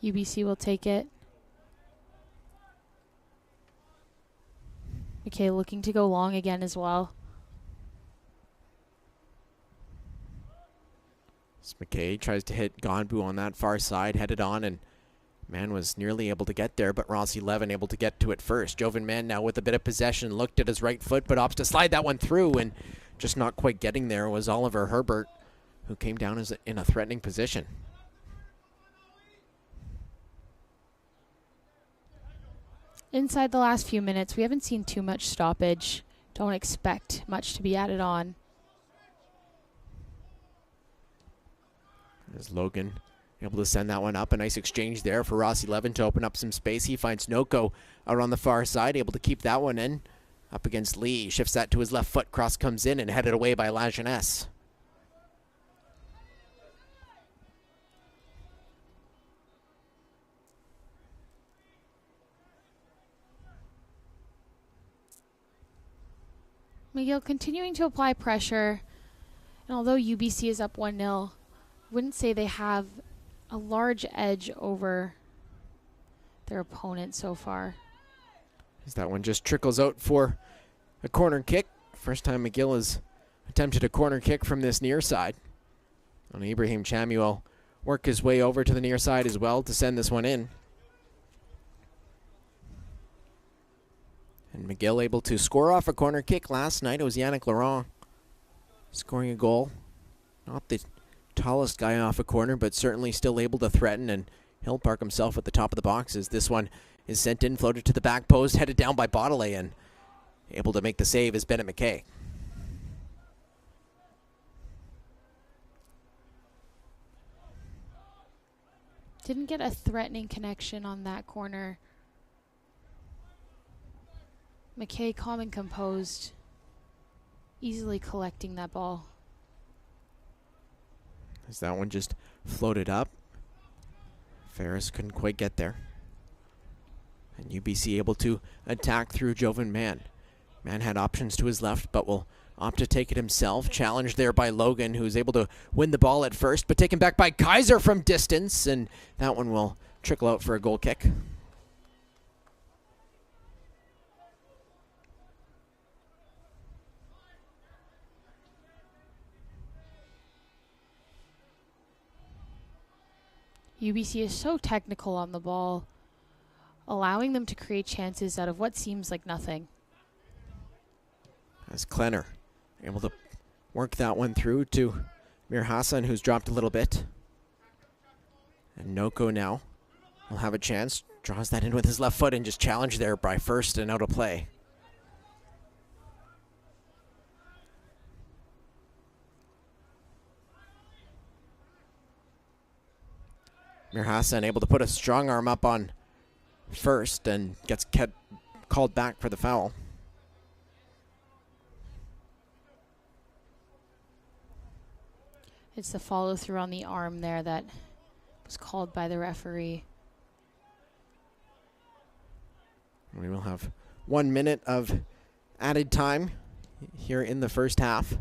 UBC will take it. McKay looking to go long again as well. McKay tries to hit Godbout on that far side, headed on, and man was nearly able to get there, but Rossi Levin able to get to it first. Jovan Mann now with a bit of possession, looked at his right foot, but opts to slide that one through, and just not quite getting there was Oliver Herbert, who came down as in a threatening position. Inside the last few minutes, we haven't seen too much stoppage. Don't expect much to be added on. As Logan able to send that one up. A nice exchange there for Rossi Levin to open up some space. He finds Noko out on the far side, able to keep that one in. Up against Lee. Shifts that to his left foot. Cross comes in and headed away by La Jeunesse. McGill continuing to apply pressure. And although UBC is up 1-0, wouldn't say they have a large edge over their opponent so far. As that one just trickles out for a corner kick. First time McGill has attempted a corner kick from this near side. And Ibrahim Chammy will work his way over to the near side as well to send this one in. And McGill able to score off a corner kick last night. It was Yannick Laurent scoring a goal. Not the tallest guy off a corner, but certainly still able to threaten, and he'll park himself at the top of the boxes. This one is sent in, floated to the back post, headed down by Bodelay, and able to make the save is Bennett McKay. Didn't get a threatening connection on that corner. McKay calm and composed, easily collecting that ball. As that one just floated up. Ferris couldn't quite get there. And UBC able to attack through Jovan Mann. Mann had options to his left, but will opt to take it himself. Challenged there by Logan, who's able to win the ball at first, but taken back by Kaiser from distance, and that one will trickle out for a goal kick. UBC is so technical on the ball, allowing them to create chances out of what seems like nothing. As Klenner able to work that one through to Mir Hassan, who's dropped a little bit. And Noko now will have a chance. Draws that in with his left foot and just challenged there by first and out of play. Mir Hassan able to put a strong arm up on first and gets called back for the foul. It's the follow through on the arm there that was called by the referee. We will have 1 minute of added time here in the first half.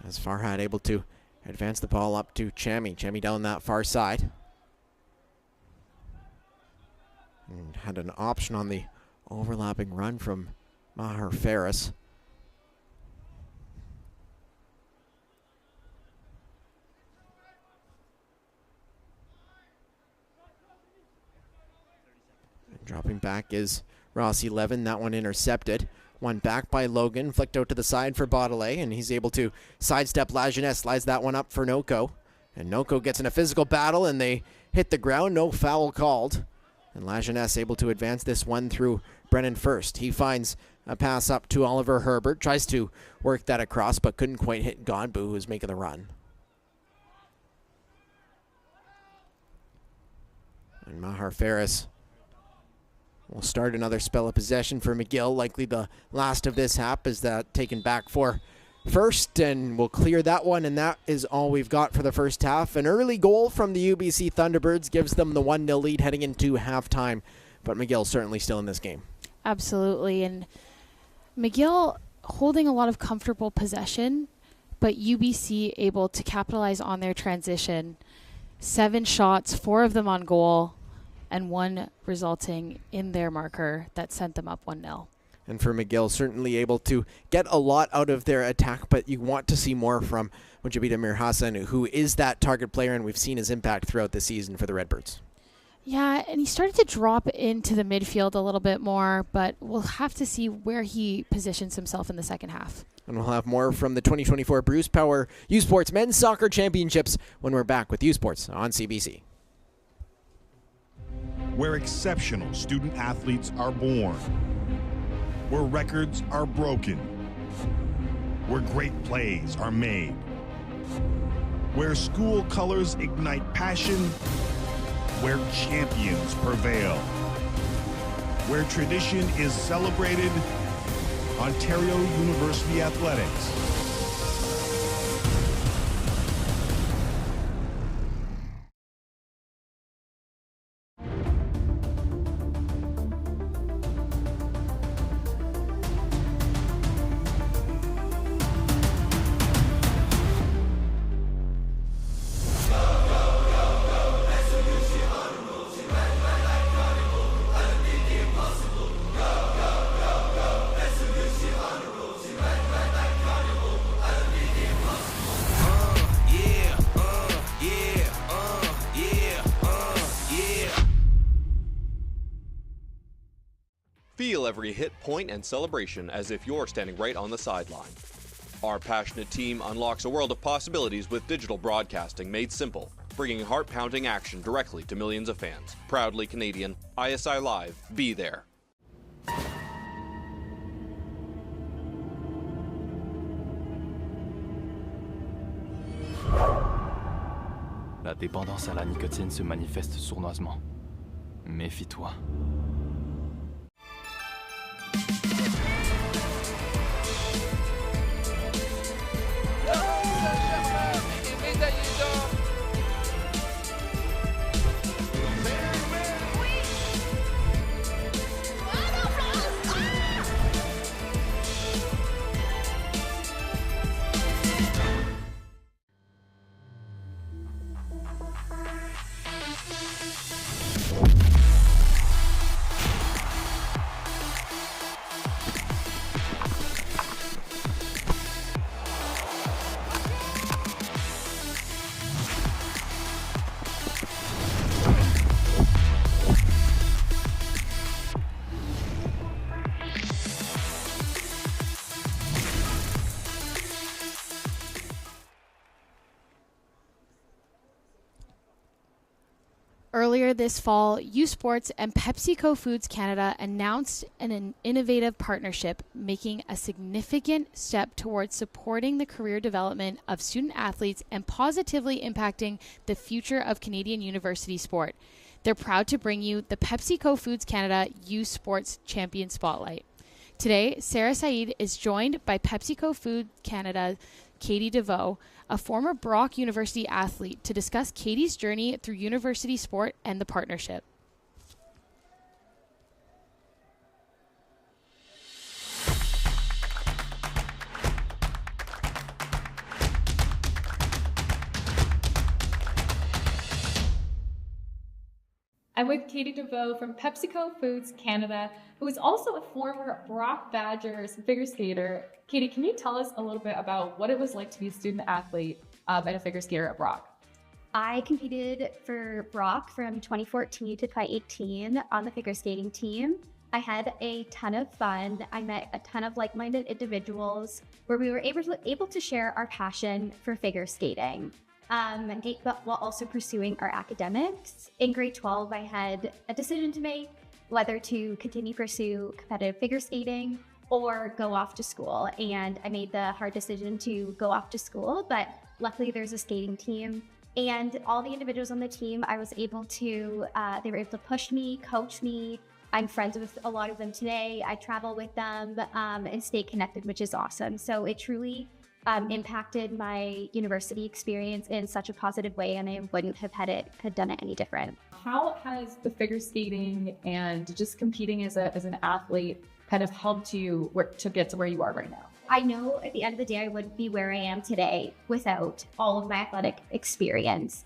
As Farhad able to advance the ball up to Chami. Chami down that far side. And had an option on the overlapping run from Maher Ferris. And dropping back is Rossi Levin. That one intercepted. One back by Logan, flicked out to the side for Baudelaire, and he's able to sidestep Lajeunesse, slides that one up for Noko. And Noko gets in a physical battle, and they hit the ground, no foul called. And Lajeunesse able to advance this one through Brennan first. He finds a pass up to Oliver Herbert, tries to work that across, but couldn't quite hit Godbout, who was making the run. And Maher Ferris will start another spell of possession for McGill. Likely the last of this half, is that taken back for first, and we'll clear that one, and that is all we've got for the first half. An early goal from the UBC Thunderbirds gives them the 1-0 lead heading into halftime, but McGill certainly still in this game. Absolutely, and McGill holding a lot of comfortable possession, but UBC able to capitalize on their transition. 7 shots, 4 of them on goal, and 1 resulting in their marker that sent them up 1-0. And for McGill, certainly able to get a lot out of their attack, but you want to see more from Mujabida Mir Hassan, who is that target player, and we've seen his impact throughout the season for the Redbirds. Yeah, and he started to drop into the midfield a little bit more, but we'll have to see where he positions himself in the second half. And we'll have more from the 2024 Bruce Power U Sports Men's Soccer Championships when we're back with U Sports on CBC. Where exceptional student athletes are born, where records are broken, where great plays are made, where school colors ignite passion, where champions prevail, where tradition is celebrated, Ontario University Athletics. Feel every hit, point, and celebration as if you're standing right on the sideline. Our passionate team unlocks a world of possibilities with digital broadcasting made simple, bringing heart-pounding action directly to millions of fans. Proudly Canadian, ISI Live, be there. La dépendance à la nicotine se manifeste sournoisement. Méfie-toi. Earlier this fall, U Sports and PepsiCo Foods Canada announced an innovative partnership, making a significant step towards supporting the career development of student athletes and positively impacting the future of Canadian university sport. They're proud to bring you the PepsiCo Foods Canada U Sports Champion Spotlight. Today, Sarah Saeed is joined by PepsiCo Food Canada Katie DeVoe, a former Brock University athlete, to discuss Katie's journey through university sport and the partnership. I'm with Katie DeVoe from PepsiCo Foods Canada, who is also a former Brock Badgers figure skater. Katie, can you tell us a little bit about what it was like to be a student athlete and a figure skater at Brock? I competed for Brock from 2014 to 2018 on the figure skating team. I had a ton of fun. I met a ton of like-minded individuals where we were able to share our passion for figure skating. While also pursuing our academics. In grade 12, I had a decision to make whether to continue pursue competitive figure skating or go off to school. And I made the hard decision to go off to school, but luckily there's a skating team. And all the individuals on the team, they were able to push me, coach me. I'm friends with a lot of them today. I travel with them and stay connected, which is awesome. So it truly impacted my university experience in such a positive way, and I wouldn't have done it any different. How has the figure skating and just competing as an athlete kind of helped you to get to where you are right now? I know at the end of the day, I wouldn't be where I am today without all of my athletic experience.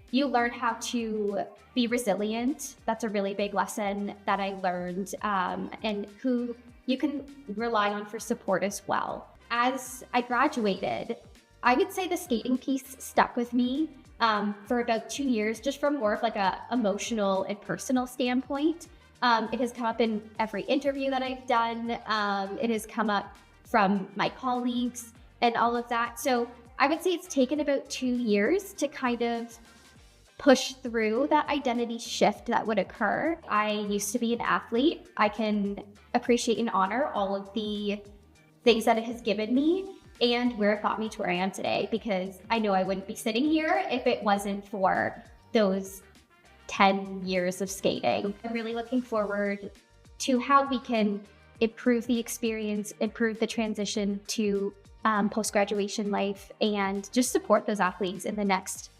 You learn how to be resilient. That's a really big lesson that I learned, and who you can rely on for support as well. As I graduated, I would say the skating piece stuck with me for about 2 years, just from more of like a emotional and personal standpoint. It has come up in every interview that I've done. It has come up from my colleagues and all of that. So I would say it's taken about 2 years to kind of push through that identity shift that would occur. I used to be an athlete. I can appreciate and honor all of the things that it has given me and where it got me to where I am today, because I know I wouldn't be sitting here if it wasn't for those 10 years of skating. I'm really looking forward to how we can improve the experience, improve the transition to post-graduation life, and just support those athletes in the next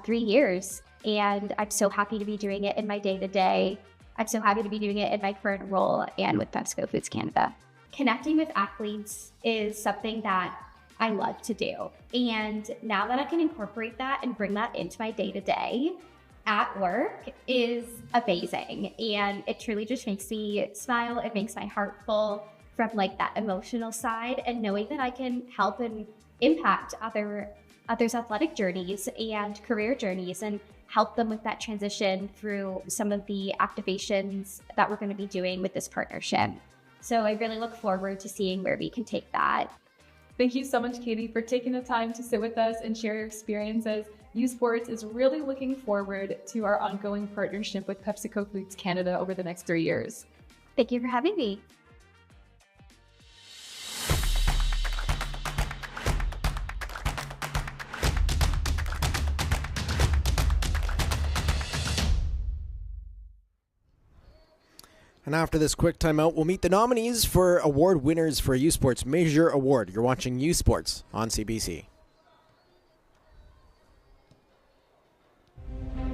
3 years. And I'm so happy to be doing it in my day-to-day. I'm so happy to be doing it in my current role and with PepsiCo Foods Canada. Connecting with athletes is something that I love to do. And now that I can incorporate that and bring that into my day-to-day at work is amazing. And it truly just makes me smile. It makes my heart full from like that emotional side, and knowing that I can help and impact others' athletic journeys and career journeys and help them with that transition through some of the activations that we're going to be doing with this partnership. So I really look forward to seeing where we can take that. Thank you so much, Katie, for taking the time to sit with us and share your experiences. U Sports is really looking forward to our ongoing partnership with PepsiCo Foods Canada over the next 3 years. Thank you for having me. And after this quick timeout, we'll meet the nominees for award winners for U Sports Major Award. You're watching U Sports on CBC.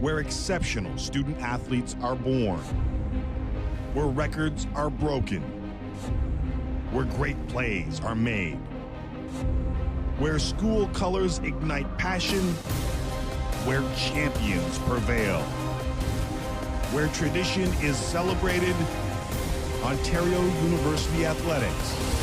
Where exceptional student athletes are born. Where records are broken. Where great plays are made. Where school colors ignite passion. Where champions prevail. Where tradition is celebrated, Ontario University Athletics.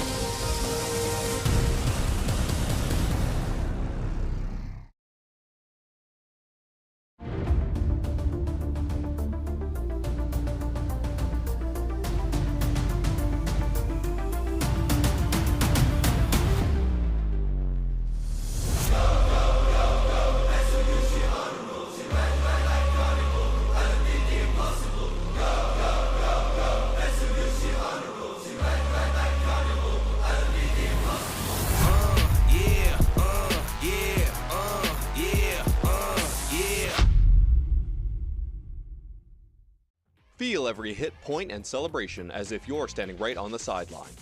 every hit point and celebration as if you're standing right on the sideline.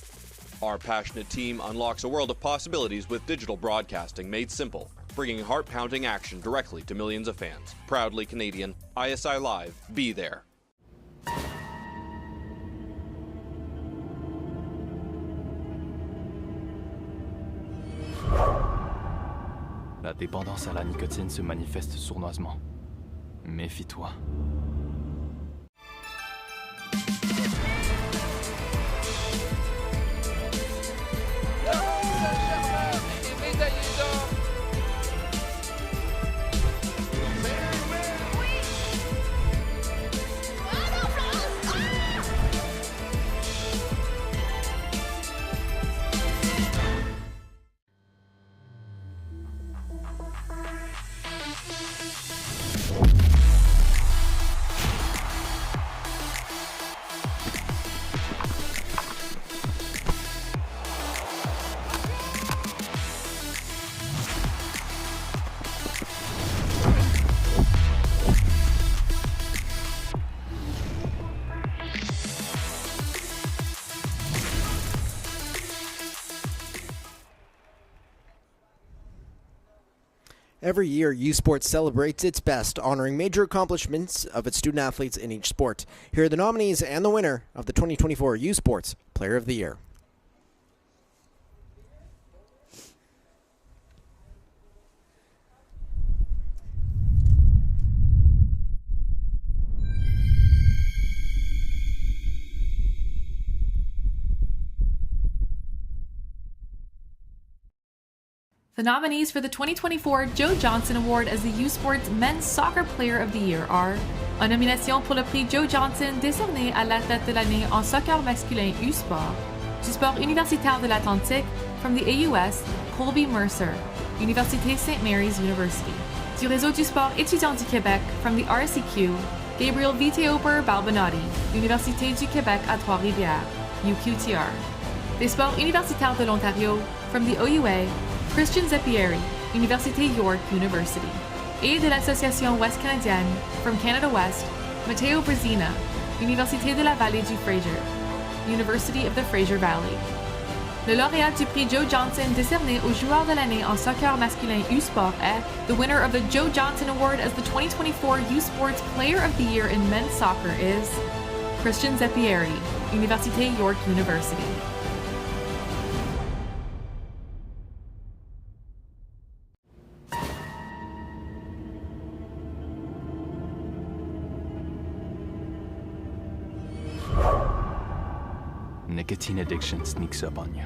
Our passionate team unlocks a world of possibilities with digital broadcasting made simple, bringing heart-pounding action directly to millions of fans. Proudly Canadian, ISI Live, be there. La dépendance à la nicotine se manifeste sournoisement. Méfie-toi. Every year, U Sports celebrates its best, honoring major accomplishments of its student athletes in each sport. Here are the nominees and the winner of the 2024 U Sports Player of the Year. The nominees for the 2024 Joe Johnson Award as the U Sports Men's Soccer Player of the Year are en nomination pour le prix Joe Johnson décerné à l'athlète de l'année en soccer masculin U-Sport, du sport universitaire de l'Atlantique from the AUS, Colby Mercer, Université St. Mary's University, du réseau du sport étudiant du Québec from the RCQ, Gabriel Viteoper Balbinotti, Université du Québec à Trois-Rivières, UQTR, des sports universitaires de l'Ontario from the OUA, Christian Zeppieri, Université York University, et de l'Association Ouest Canadienne, from Canada West, Matteo Brezina, Université de la Vallée du Fraser, University of the Fraser Valley. Le lauréat du prix Joe Johnson décerné au joueur de l'année en soccer masculin U-Sport est the winner of the Joe Johnson Award as the 2024 U Sports Player of the Year in men's soccer is Christian Zeppieri, Université York University. Nicotine addiction sneaks up on you.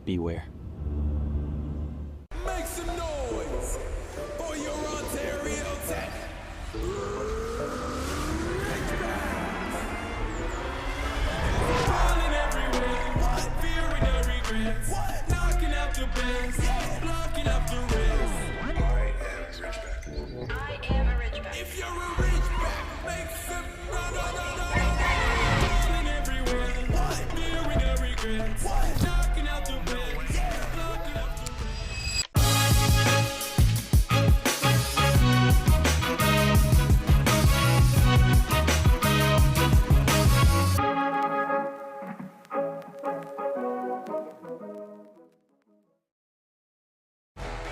Beware. Make some noise for your Ontario Tech. Falling everywhere, what? Fearing no regrets. What? Knocking out the bends, blocking up the rest. I am a Ridgeback. If you're a Ridgeback, make some falling everywhere, what? Fearing no regrets. What? Knocking out the bends, blocking up the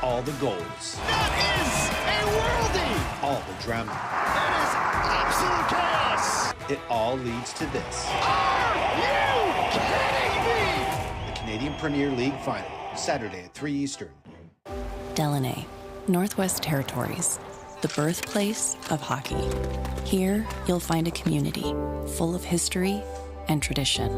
All the goals, That is a worldie! all the drama. That is absolute chaos! It all leads to this. Are you kidding me? The Canadian Premier League Final, Saturday at 3 Eastern. Delaney, Northwest Territories, the birthplace of hockey. Here, you'll find a community full of history and tradition.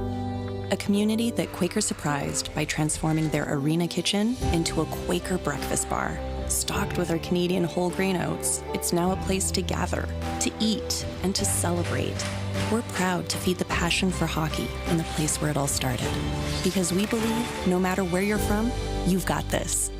A community that Quaker surprised by transforming their arena kitchen into a Quaker breakfast bar. Stocked with our Canadian whole grain oats, it's now a place to gather, to eat, and to celebrate. We're proud to feed the passion for hockey in the place where it all started. Because we believe no matter where you're from, you've got this.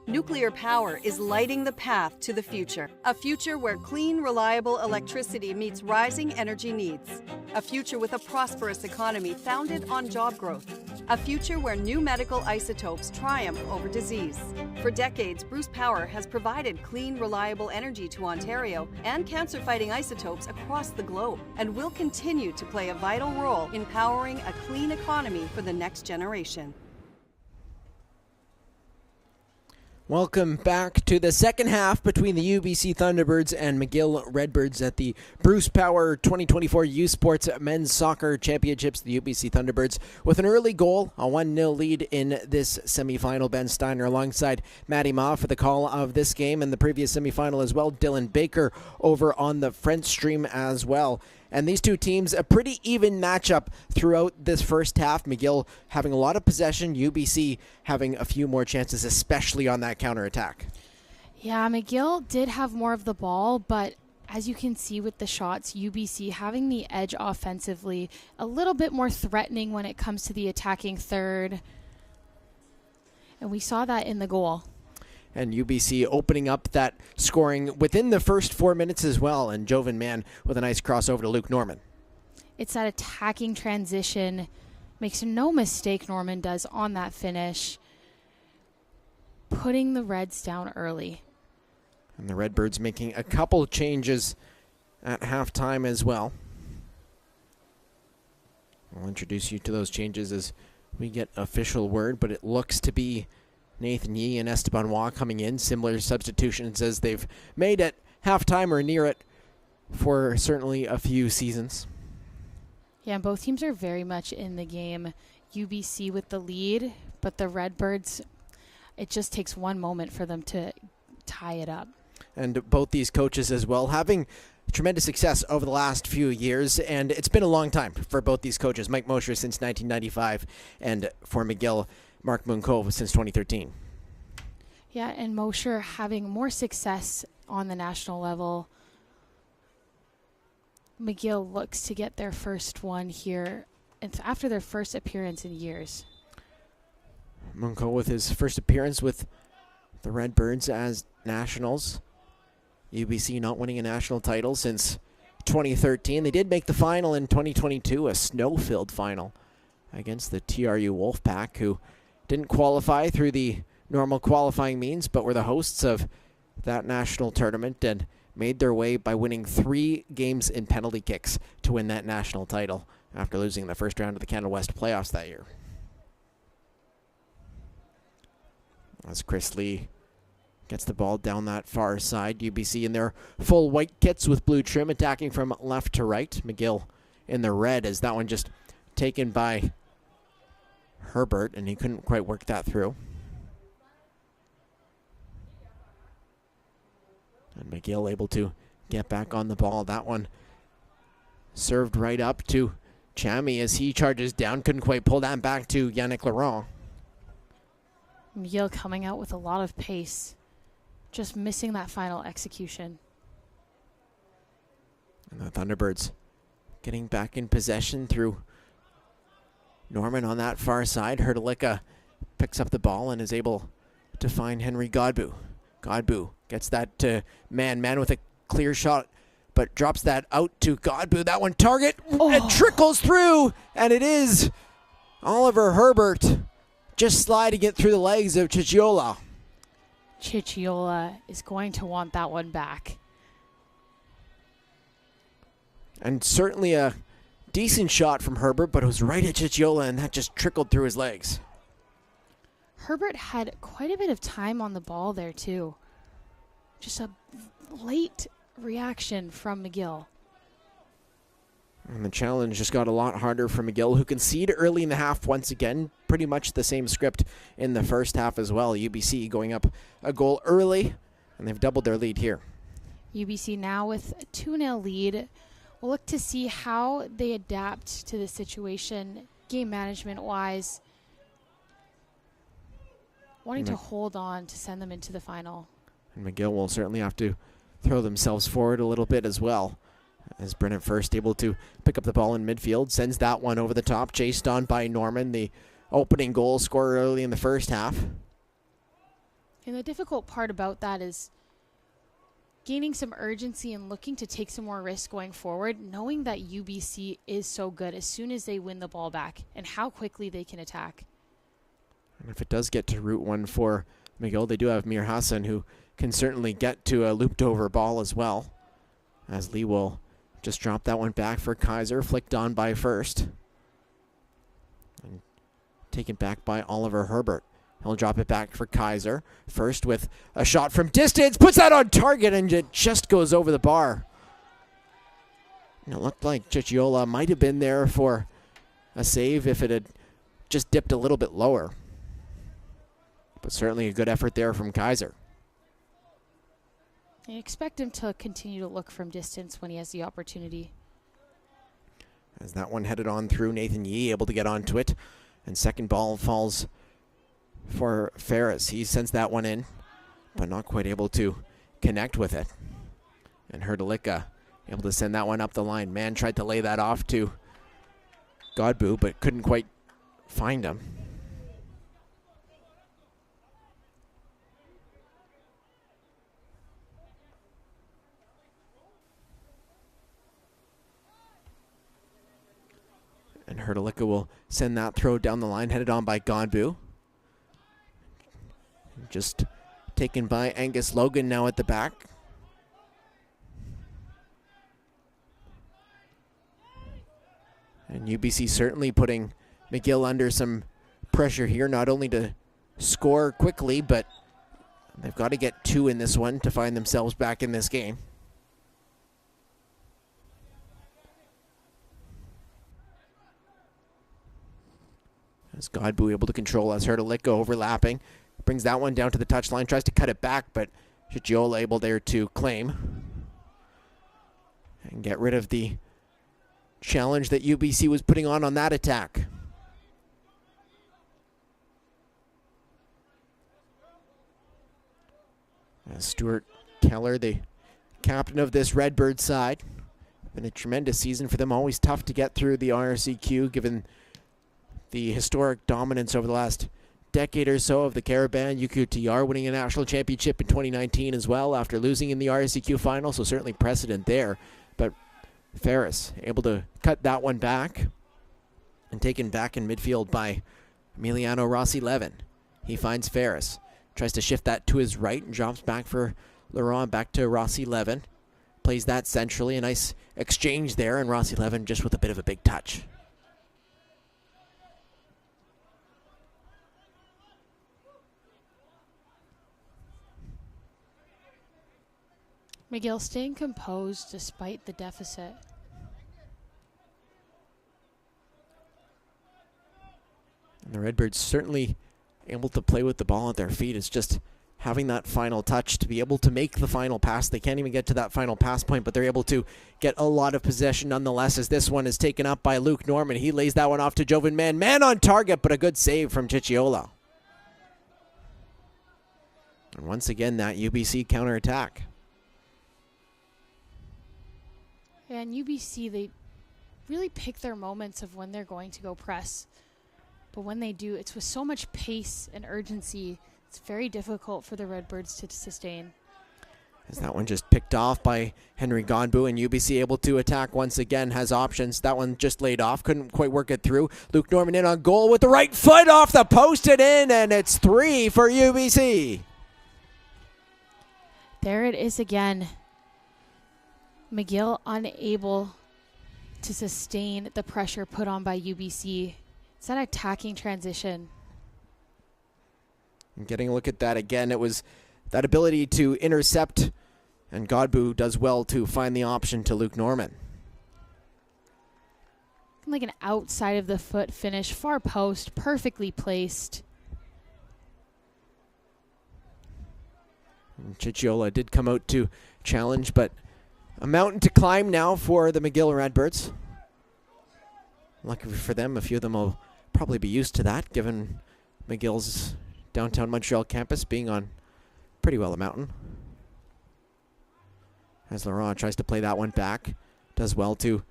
Nuclear power is lighting the path to the future. A future where clean, reliable electricity meets rising energy needs. A future with a prosperous economy founded on job growth. A future where new medical isotopes triumph over disease. For decades, Bruce Power has provided clean, reliable energy to Ontario and cancer-fighting isotopes across the globe, and will continue to play a vital role in powering a clean economy for the next generation. Welcome back to the second half between the UBC Thunderbirds and McGill Redbirds at the Bruce Power 2024 U Sports Men's Soccer Championships. The UBC Thunderbirds with an early goal, a 1-0 lead in this semifinal. Ben Steiner alongside Matty Ma for the call of this game and the previous semifinal as well. Dylan Baker over on the French stream as well. And these two teams, a pretty even matchup throughout this first half. McGill having a lot of possession, UBC having a few more chances, especially on that counterattack. Yeah, McGill did have more of the ball, but as you can see with the shots, UBC having the edge offensively, a little bit more threatening when it comes to the attacking third. And we saw that in the goal. And UBC opening up that scoring within the first 4 minutes as well. And Jovan Mann with a nice crossover to Luke Norman. It's that attacking transition. Makes no mistake, Norman does on that finish. Putting the Reds down early. And the Redbirds making a couple changes at halftime as well. I'll introduce you to those changes as we get official word, but it looks to be Nathan Yee and Esteban Waugh coming in. Similar substitutions as they've made at halftime or near it for certainly a few seasons. Yeah, both teams are very much in the game. UBC with the lead, but the Redbirds, it just takes one moment for them to tie it up. And both these coaches as well having tremendous success over the last few years, and it's been a long time for both these coaches. Mike Mosher since 1995, and for McGill, Mark Munkova since 2013. Yeah, and Mosher having more success on the national level. McGill looks to get their first one here after their first appearance in years. Munko with his first appearance with the Redbirds as nationals. UBC not winning a national title since 2013. They did make the final in 2022, a snow-filled final against the TRU Wolfpack, who didn't qualify through the normal qualifying means, but were the hosts of that national tournament and made their way by winning 3 games in penalty kicks to win that national title after losing the first round of the Canada West playoffs that year. As Chris Lee gets the ball down that far side, UBC in their full white kits with blue trim, attacking from left to right. McGill in the red, as that one just taken by Herbert, and he couldn't quite work that through. And McGill able to get back on the ball. That one served right up to Chami as he charges down. Couldn't quite pull that back to Yannick Laurent. McGill coming out with a lot of pace. Just missing that final execution. And the Thunderbirds getting back in possession through Norman on that far side. Hrdlicka picks up the ball and is able to find Henry Godbout. Godbout gets that to Man with a clear shot, but drops that out to Godbout. That one target, it trickles through, and it is Oliver Herbert just sliding it through the legs of Cicchiola. Cicchiola is going to want that one back. And certainly a decent shot from Herbert, but it was right at Cicchiola, and that just trickled through his legs. Herbert had quite a bit of time on the ball there, too. Just a late reaction from McGill. And the challenge just got a lot harder for McGill, who conceded early in the half once again. Pretty much the same script in the first half as well. UBC going up a goal early, and they've doubled their lead here. UBC now with a 2-0 lead. We'll look to see how they adapt to the situation, game management-wise. Wanting to hold on to send them into the final. And McGill will certainly have to throw themselves forward a little bit as well. As Brennan First able to pick up the ball in midfield, sends that one over the top, chased on by Norman, the opening goal scorer early in the first half. And the difficult part about that is gaining some urgency and looking to take some more risks going forward, knowing that UBC is so good as soon as they win the ball back and how quickly they can attack. And if it does get to Route 1 for McGill, they do have Mir Hassan, who can certainly get to a looped over ball as well. As Lee will just drop that one back for Kaiser, flicked on by First. And taken back by Oliver Herbert. He'll drop it back for Kaiser. First with a shot from distance, puts that on target, and it just goes over the bar. And it looked like Cicchiola might have been there for a save if it had just dipped a little bit lower. But certainly a good effort there from Kaiser. I expect him to continue to look from distance when he has the opportunity. As that one headed on through, Nathan Yee able to get onto it. And second ball falls for Ferris. He sends that one in, but not quite able to connect with it. And Hrdlicka able to send that one up the line. Mann tried to lay that off to Godbout, but couldn't quite find him. And Hrdlicka will send that throw down the line, headed on by Godbout. Just taken by Angus Logan now at the back. And UBC certainly putting McGill under some pressure here, not only to score quickly, but they've got to get 2 in this one to find themselves back in this game. As Godbout able to control as Hrdlicka overlapping. Brings that one down to the touchline, tries to cut it back, but Cicchiola able there to claim. And get rid of the challenge that UBC was putting on that attack. As Stuart Keller, the captain of this Redbird side. Been a tremendous season for them, always tough to get through the RCQ given the historic dominance over the last decade or so of the Caravan. UQTR winning a national championship in 2019 as well after losing in the RCQ final, so certainly precedent there. But Ferris able to cut that one back and taken back in midfield by Emiliano Rossi-Levin. He finds Ferris, tries to shift that to his right and drops back for Laurent, back to Rossi-Levin. Plays that centrally, a nice exchange there, and Rossi-Levin just with a bit of a big touch. McGill staying composed despite the deficit. And the Redbirds certainly able to play with the ball at their feet. It's just having that final touch to be able to make the final pass. They can't even get to that final pass point, but they're able to get a lot of possession nonetheless, as this one is taken up by Luke Norman. He lays that one off to Jovan Mann. Mann on target, but a good save from Cicchiola. And once again, that UBC counterattack. And UBC, they really pick their moments of when they're going to go press. But when they do, it's with so much pace and urgency, it's very difficult for the Redbirds to sustain. As that one just picked off by Henry Godbout, and UBC able to attack once again, has options. That one just laid off, couldn't quite work it through. Luke Norman in on goal with the right foot off the post and in, and it's 3 for UBC. There it is again. McGill unable to sustain the pressure put on by UBC. It's that attacking transition. And getting a look at that again, it was that ability to intercept, and Godbout does well to find the option to Luke Norman. Like an outside of the foot finish, far post, perfectly placed. And Cicchiola did come out to challenge, but a mountain to climb now for the McGill Redbirds. Lucky for them, a few of them will probably be used to that, given McGill's downtown Montreal campus being on pretty well a mountain. As Laurent tries to play that one back, does well to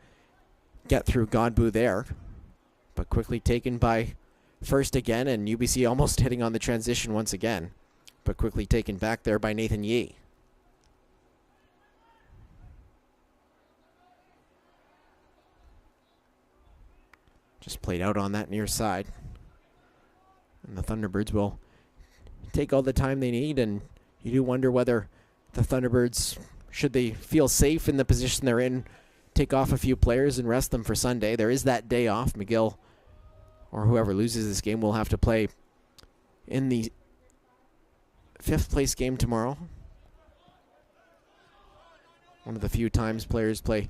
get through Godbout there, but quickly taken by First again, and UBC almost hitting on the transition once again, but quickly taken back there by Nathan Yee. Just played out on that near side. And the Thunderbirds will take all the time they need, and you do wonder whether the Thunderbirds, should they feel safe in the position they're in, take off a few players and rest them for Sunday. There is that day off. McGill, or whoever loses this game, will have to play in the 5th place game tomorrow. One of the few times players play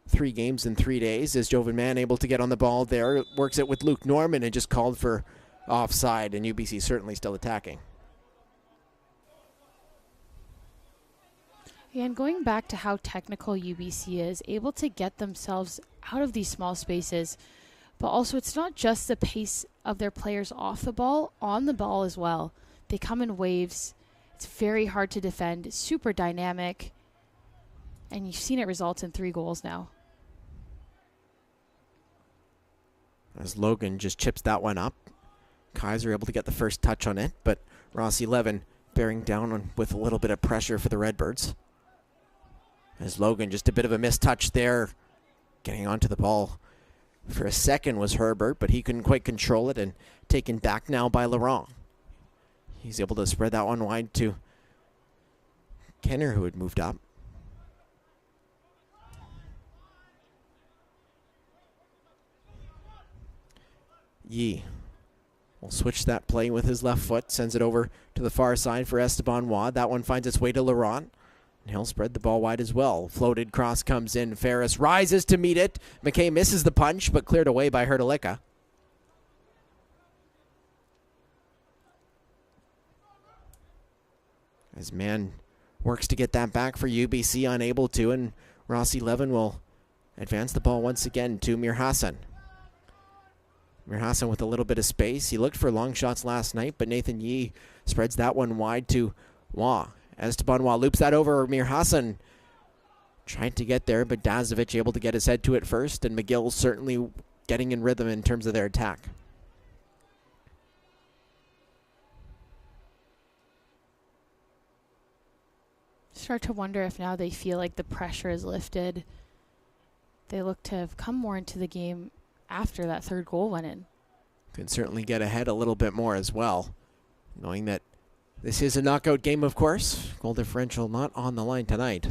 3 games in 3 days. Is Jovan Mann able to get on the ball there? Works it with Luke Norman and just called for offside, and UBC certainly still attacking. And going back to how technical UBC is, able to get themselves out of these small spaces, but also it's not just the pace of their players off the ball, on the ball as well. They come in waves. It's very hard to defend, super dynamic, and you've seen it result in 3 goals now. As Logan just chips that one up. Kaiser able to get the first touch on it, but Rossi Levin bearing down on with a little bit of pressure for the Redbirds. As Logan, just a bit of a missed touch there. Getting onto the ball for a second was Herbert, but he couldn't quite control it, and taken back now by Laurent. He's able to spread that one wide to Kenner, who had moved up. Yee will switch that play with his left foot, sends it over to the far side for Esteban Wad. That one finds its way to Laurent, and he'll spread the ball wide as well. Floated cross comes in. Ferris rises to meet it. McKay misses the punch, but cleared away by Herdalika. As Mann works to get that back for UBC, unable to, and Rossi Levin will advance the ball once again to Mir Hassan. Mir Hassan with a little bit of space. He looked for long shots last night, but Nathan Yee spreads that one wide to Wah. Esteban Wah loops that over. Mir Hassan tried to get there, but Dazovic able to get his head to it first, and McGill certainly getting in rhythm in terms of their attack. Start to wonder if now they feel like the pressure is lifted. They look to have come more into the game after that 3rd goal went in. Could certainly get ahead a little bit more as well, knowing that this is a knockout game, of course. Goal differential not on the line tonight.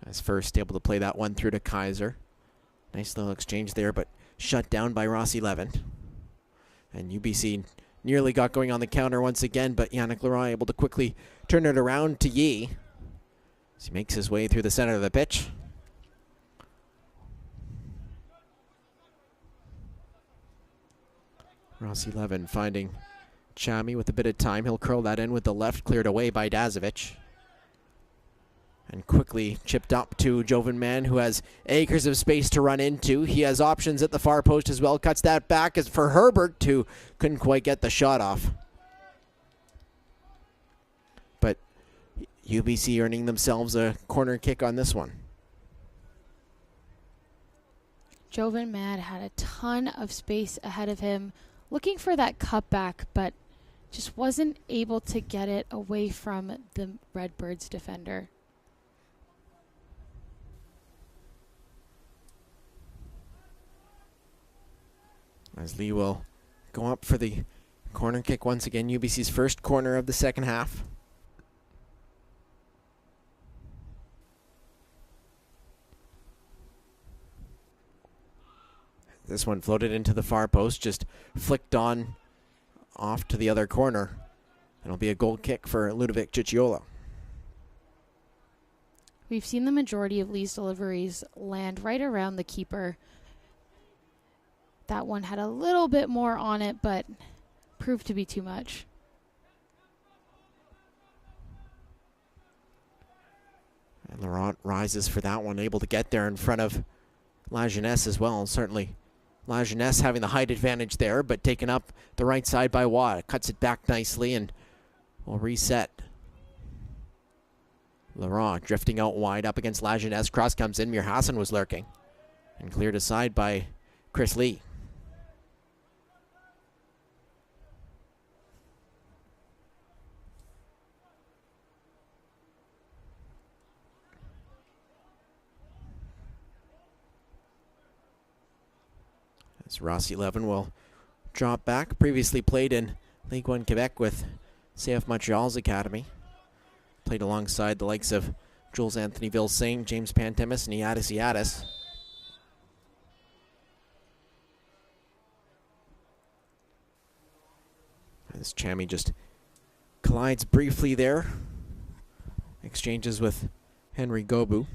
As first able to play that one through to Kaiser. Nice little exchange there, but shut down by Rossi Levin. And UBC nearly got going on the counter once again, but Yannick Laurent able to quickly turn it around to Yee as he makes his way through the center of the pitch. Rossi Levin finding Chami with a bit of time. He'll curl that in with the left, cleared away by Dazovic. And quickly chipped up to Jovan Mann, who has acres of space to run into. He has options at the far post as well. Cuts that back as for Herbert, who couldn't quite get the shot off. But UBC earning themselves a corner kick on this one. Jovan Mann had a ton of space ahead of him, looking for that cutback, but just wasn't able to get it away from the Redbirds defender. As Lee will go up for the corner kick once again. UBC's first corner of the second half. This one floated into the far post, just flicked on off to the other corner. It'll be a goal kick for Ludovic Cicciolo. We've seen the majority of Lee's deliveries land right around the keeper. That one had a little bit more on it, but proved to be too much. And Laurent rises for that one, able to get there in front of La Jeunesse as well. Certainly La Jeunesse having the height advantage there, but taken up the right side by Watt. Cuts it back nicely and will reset. Laurent drifting out wide up against La Jeunesse. Cross comes in. Mir Hassan was lurking and cleared aside by Chris Lee. As Rossi Levin will drop back. Previously played in League One Quebec with CF Montreal's academy. Played alongside the likes of Jules Anthony Vilsaint, James Pantemis, and Iadis Iadis. As Chami just collides briefly there. Exchanges with Henry Gobu.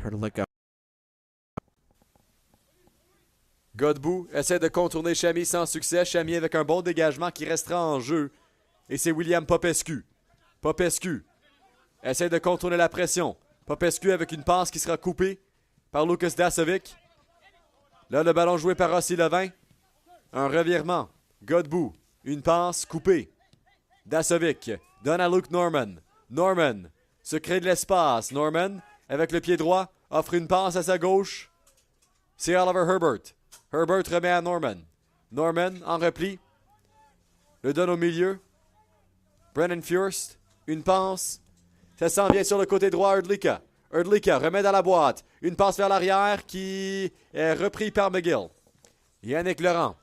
Heard a look up. Godbout essaie de contourner Chami sans succès. Chami avec un bon dégagement qui restera en jeu. Et c'est William Popescu. Popescu essaie de contourner la pression. Popescu avec une passe qui sera coupée par Lukas Dasovic. Là, le ballon joué par Rossi Levin. Un revirement. Godbout. Une passe coupée. Dasovic donne à Luke Norman. Norman se crée de l'espace. Norman, avec le pied droit, offre une passe à sa gauche. C'est Oliver Herbert. Herbert remet à Norman. Norman en repli. Le donne au milieu. Brennan Furst. Une passe. Ça s'en vient sur le côté droit, Erdlika. Erdlika remet dans la boîte. Une passe vers l'arrière qui est reprise par McGill. Yannick Laurent.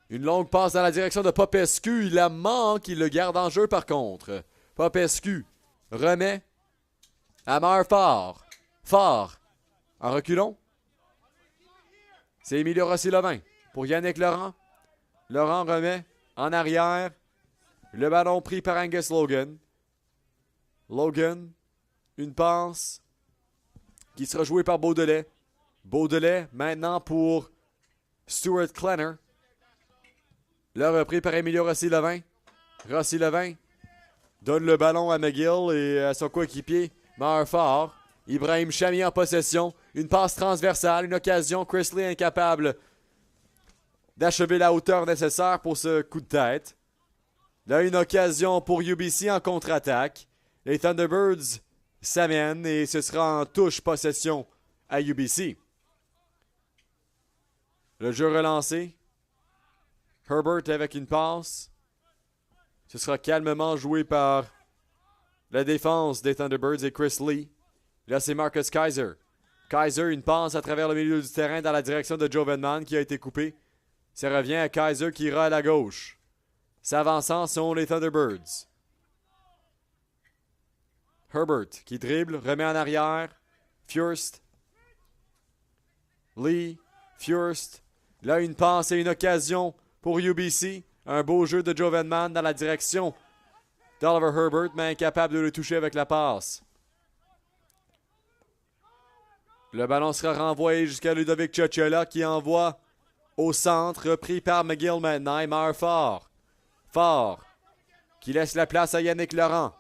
Une longue passe dans la direction de Popescu. Il la manque. Il le garde en jeu par contre. Popescu remet à Maher Fort. Fort. En reculons. C'est Emilio Rossi-Levin pour Yannick Laurent. Laurent remet en arrière. Le ballon pris par Angus Logan. Logan. Une passe qui sera jouée par Beaudelet. Beaudelet maintenant pour Stuart Klenner. Le repris par Emilio Rossi-Levin. Rossi-Levin donne le ballon à McGill et à son coéquipier Maher Fort. Ibrahim Chami en possession. Une passe transversale, une occasion. Chris Lee incapable d'achever la hauteur nécessaire pour ce coup de tête. Là, une occasion pour UBC en contre-attaque. Les Thunderbirds s'amènent et ce sera en touche possession à UBC. Le jeu relancé. Herbert avec une passe. Ce sera calmement joué par la défense des Thunderbirds et Chris Lee. Là, c'est Marcus Kaiser. Kaiser, une passe à travers le milieu du terrain dans la direction de Joe Venman qui a été coupé. Ça revient à Kaiser qui ira à la gauche. S'avançant sont les Thunderbirds. Herbert qui dribble, remet en arrière. Furst. Lee. Furst. Là, une passe et une occasion pour UBC. Un beau jeu de Joe Venman dans la direction d'Oliver Herbert, mais incapable de le toucher avec la passe. Le ballon sera renvoyé jusqu'à Ludovic Ciocciola qui envoie au centre, repris par McGill maintenant. Et Maher Fort. Fort qui laisse la place à Yannick Laurent.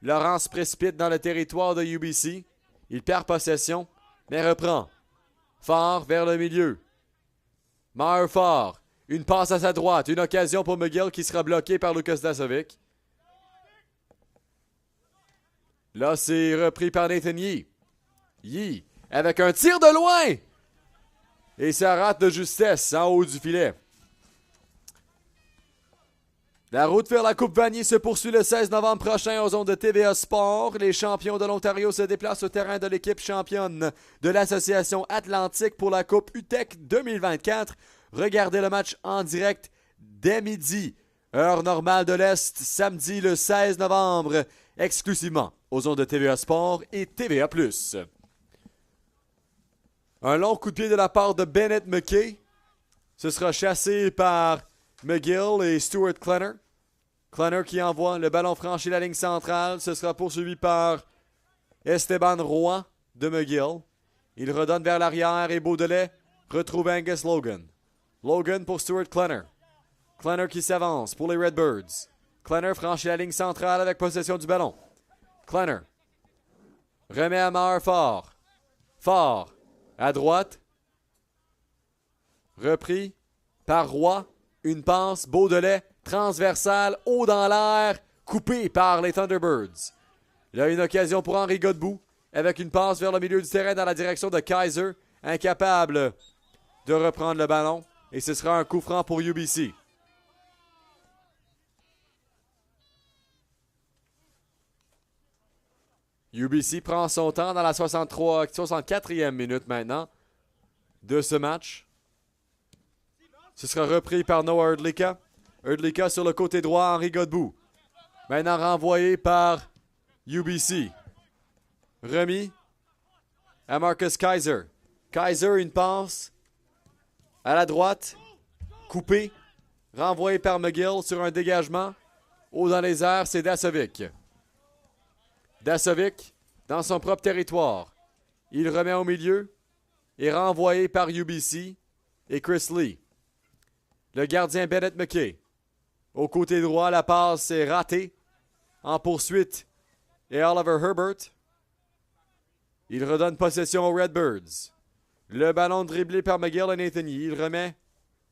Laurent se précipite dans le territoire de UBC. Il perd possession, mais reprend. Fort vers le milieu. Maher Fort. Une passe à sa droite. Une occasion pour McGill qui sera bloqué par Lukas Dasovic. Là, c'est repris par Nathan Yee. Yee avec un tir de loin. Et ça rate de justesse en haut du filet. La route vers la Coupe Vanier se poursuit le 16 novembre prochain aux ondes de TVA Sport. Les champions de l'Ontario se déplacent au terrain de l'équipe championne de l'Association Atlantique pour la Coupe UTEC 2024. Regardez le match en direct dès midi, heure normale de l'Est, samedi le 16 novembre, exclusivement aux ondes de TVA Sport et TVA+. Un long coup de pied de la part de Bennett McKay. Ce sera chassé par McGill et Stuart Klenner. Klenner qui envoie le ballon franchir la ligne centrale. Ce sera poursuivi par Esteban Roy de McGill. Il redonne vers l'arrière et Beaudelet retrouve Angus Logan. Logan pour Stuart Klenner. Klenner qui s'avance pour les Redbirds. Klenner franchit la ligne centrale avec possession du ballon. Klenner remet à Maher Fort. Fort à droite. Repris par Roy. Une passe, Beaudelet, transversale, haut dans l'air, coupé par les Thunderbirds. Il a une occasion pour Henry Godbout, avec une passe vers le milieu du terrain dans la direction de Kaiser, incapable de reprendre le ballon. Et ce sera un coup franc pour UBC. UBC prend son temps dans la 64e minute maintenant de ce match. Ce sera repris par Noah Erdlika. Erdlika sur le côté droit, Henri Godbout. Maintenant renvoyé par UBC. Remis à Marcus Kaiser. Kaiser, une passe à la droite. Coupé. Renvoyé par McGill sur un dégagement. Haut dans les airs, c'est Dasovic. Dasovic dans son propre territoire. Il remet au milieu et renvoyé par UBC et Chris Lee. Le gardien Bennett McKay. Au côté droit, la passe est ratée. En poursuite, et Oliver Herbert. Il redonne possession aux Redbirds. Le ballon dribblé par McGill et Nathan Yee. Il remet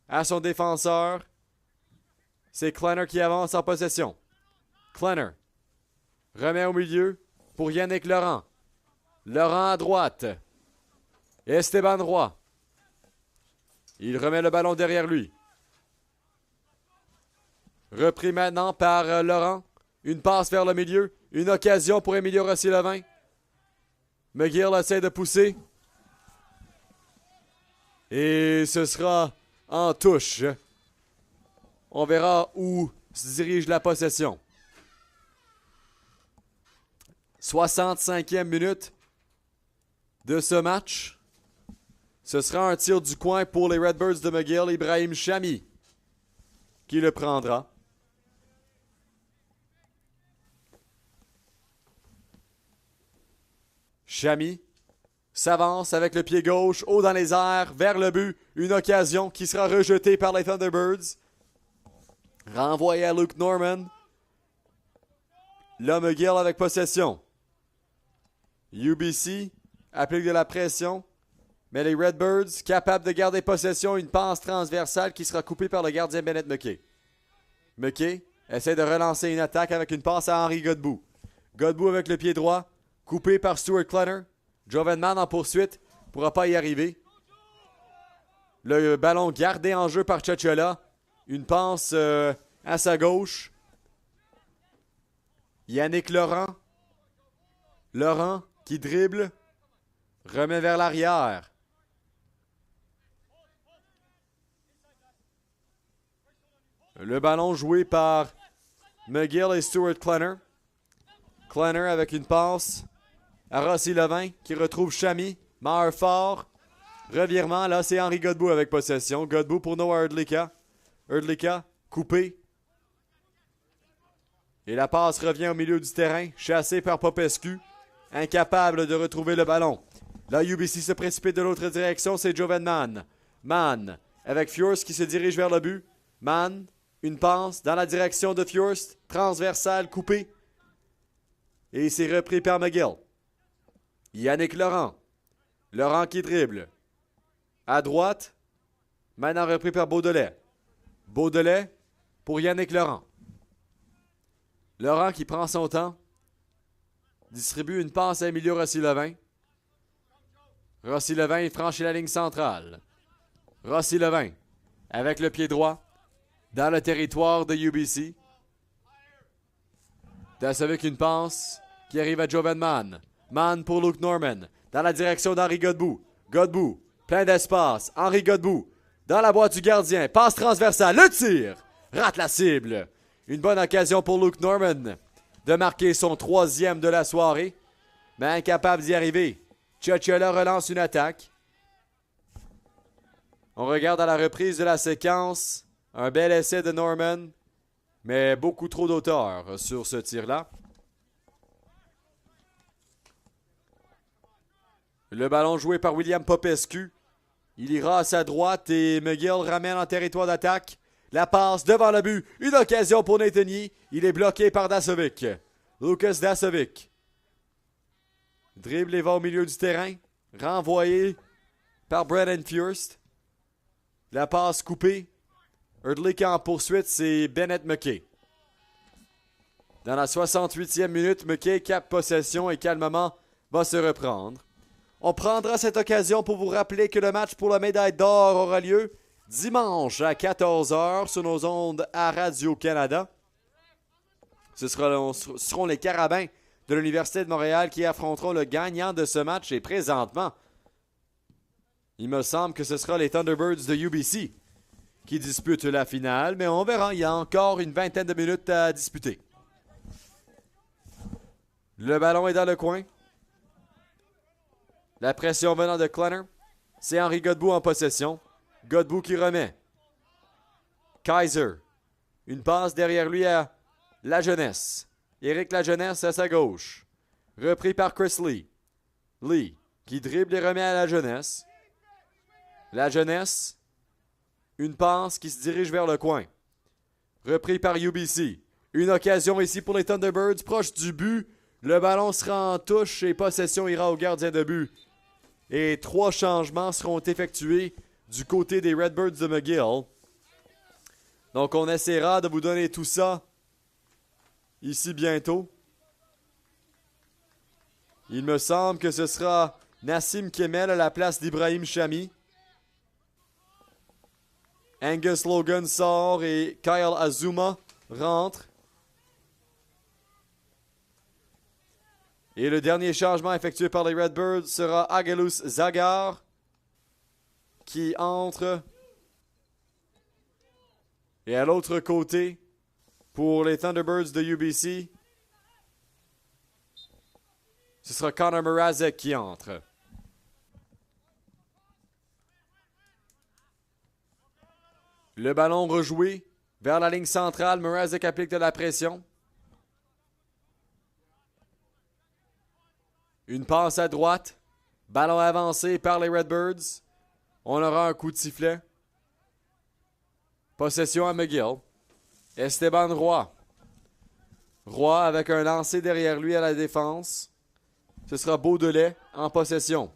à son défenseur. C'est Kleiner qui avance en possession. Kleiner remet au milieu pour Yannick Laurent. Laurent à droite. Esteban Roy. Il remet le ballon derrière lui. Repris maintenant par Laurent. Une passe vers le milieu. Une occasion pour Emilio Rossi-Levin. McGill essaie de pousser. Et ce sera en touche. On verra où se dirige la possession. 65e minute de ce match. Ce sera un tir du coin pour les Redbirds de McGill. Ibrahim Chami qui le prendra. Chami s'avance avec le pied gauche, haut dans les airs, vers le but. Une occasion qui sera rejetée par les Thunderbirds. Renvoyé à Luke Norman. Là, McGill avec possession. UBC applique de la pression. Mais les Redbirds, capables de garder possession, une passe transversale qui sera coupée par le gardien Bennett McKay. McKay essaie de relancer une attaque avec une passe à Henri Godbout. Godbout avec le pied droit. Coupé par Stuart Kleiner. Jovenman en poursuite. Ne pourra pas y arriver. Le ballon gardé en jeu par Chachala. Une passe à sa gauche. Yannick Laurent. Laurent qui dribble. Remet vers l'arrière. Le ballon joué par McGill et Stuart Kleiner. Kleiner avec une passe à Rossi-Levin qui retrouve Chami. Maher fort. Revirement, là c'est Henri Godbout avec possession. Godbout pour Noah Erdlika. Erdlika coupé. Et la passe revient au milieu du terrain, chassé par Popescu. Incapable de retrouver le ballon. Là, UBC se précipite de l'autre direction, c'est Jovenman. Mann, avec Furst qui se dirige vers le but. Mann, une passe dans la direction de Furst. Transversale, coupé. Et c'est repris par McGill. Yannick Laurent. Laurent qui dribble. À droite. Maintenant repris par Beaudelet. Beaudelet pour Yannick Laurent. Laurent qui prend son temps. Distribue une passe à Emilio Rossi-Levin. Rossi-Levin franchit la ligne centrale. Rossi-Levin avec le pied droit dans le territoire de UBC. Avec une passe qui arrive à Jovenman. Mann pour Luke Norman. Dans la direction d'Henri Godbout. Godbout, plein d'espace. Henri Godbout dans la boîte du gardien. Passe transversale. Le tir rate la cible. Une bonne occasion pour Luke Norman de marquer son 3e de la soirée. Mais incapable d'y arriver. Chachala relance une attaque. On regarde à la reprise de la séquence. Un bel essai de Norman. Mais beaucoup trop d'auteur sur ce tir-là. Le ballon joué par William Popescu. Il ira à sa droite et McGill ramène en territoire d'attaque. La passe devant le but. Une occasion pour Nathan Yee. Il est bloqué par Dasovic. Lucas Dasovic. Dribble et va au milieu du terrain. Renvoyé par Brennan Furst. La passe coupée. Erdlika en poursuite, c'est Bennett McKay. Dans la 68e minute, McKay capte possession et calmement va se reprendre. On prendra cette occasion pour vous rappeler que le match pour la médaille d'or aura lieu dimanche à 14h sur nos ondes à Radio-Canada. Ce seront les Carabins de l'Université de Montréal qui affronteront le gagnant de ce match. Et présentement, il me semble que ce sera les Thunderbirds de UBC qui disputent la finale. Mais on verra, il y a encore une vingtaine de minutes à disputer. Le ballon est dans le coin. La pression venant de Klenner. C'est Henri Godbout en possession. Godbout qui remet. Kaiser. Une passe derrière lui à La Jeunesse. Éric La Jeunesse à sa gauche. Repris par Chris Lee. Lee qui dribble et remet à La Jeunesse. La Jeunesse. Une passe qui se dirige vers le coin. Repris par UBC. Une occasion ici pour les Thunderbirds proche du but. Le ballon sera en touche et possession ira au gardien de but. Et 3 changements seront effectués du côté des Redbirds de McGill. Donc on essaiera de vous donner tout ça ici bientôt. Il me semble que ce sera Nassim Kemel à la place d'Ibrahim Chami. Angus Logan sort et Kyle Azuma rentre. Et le dernier changement effectué par les Redbirds sera Agelus Zagar qui entre. Et à l'autre côté, pour les Thunderbirds de UBC, ce sera Connor Mrazek qui entre. Le ballon rejoué vers la ligne centrale. Mrazek applique de la pression. Une passe à droite. Ballon avancé par les Redbirds. On aura un coup de sifflet. Possession à McGill. Esteban Roy. Roy avec un lancer derrière lui à la défense. Ce sera Beaudelet en possession.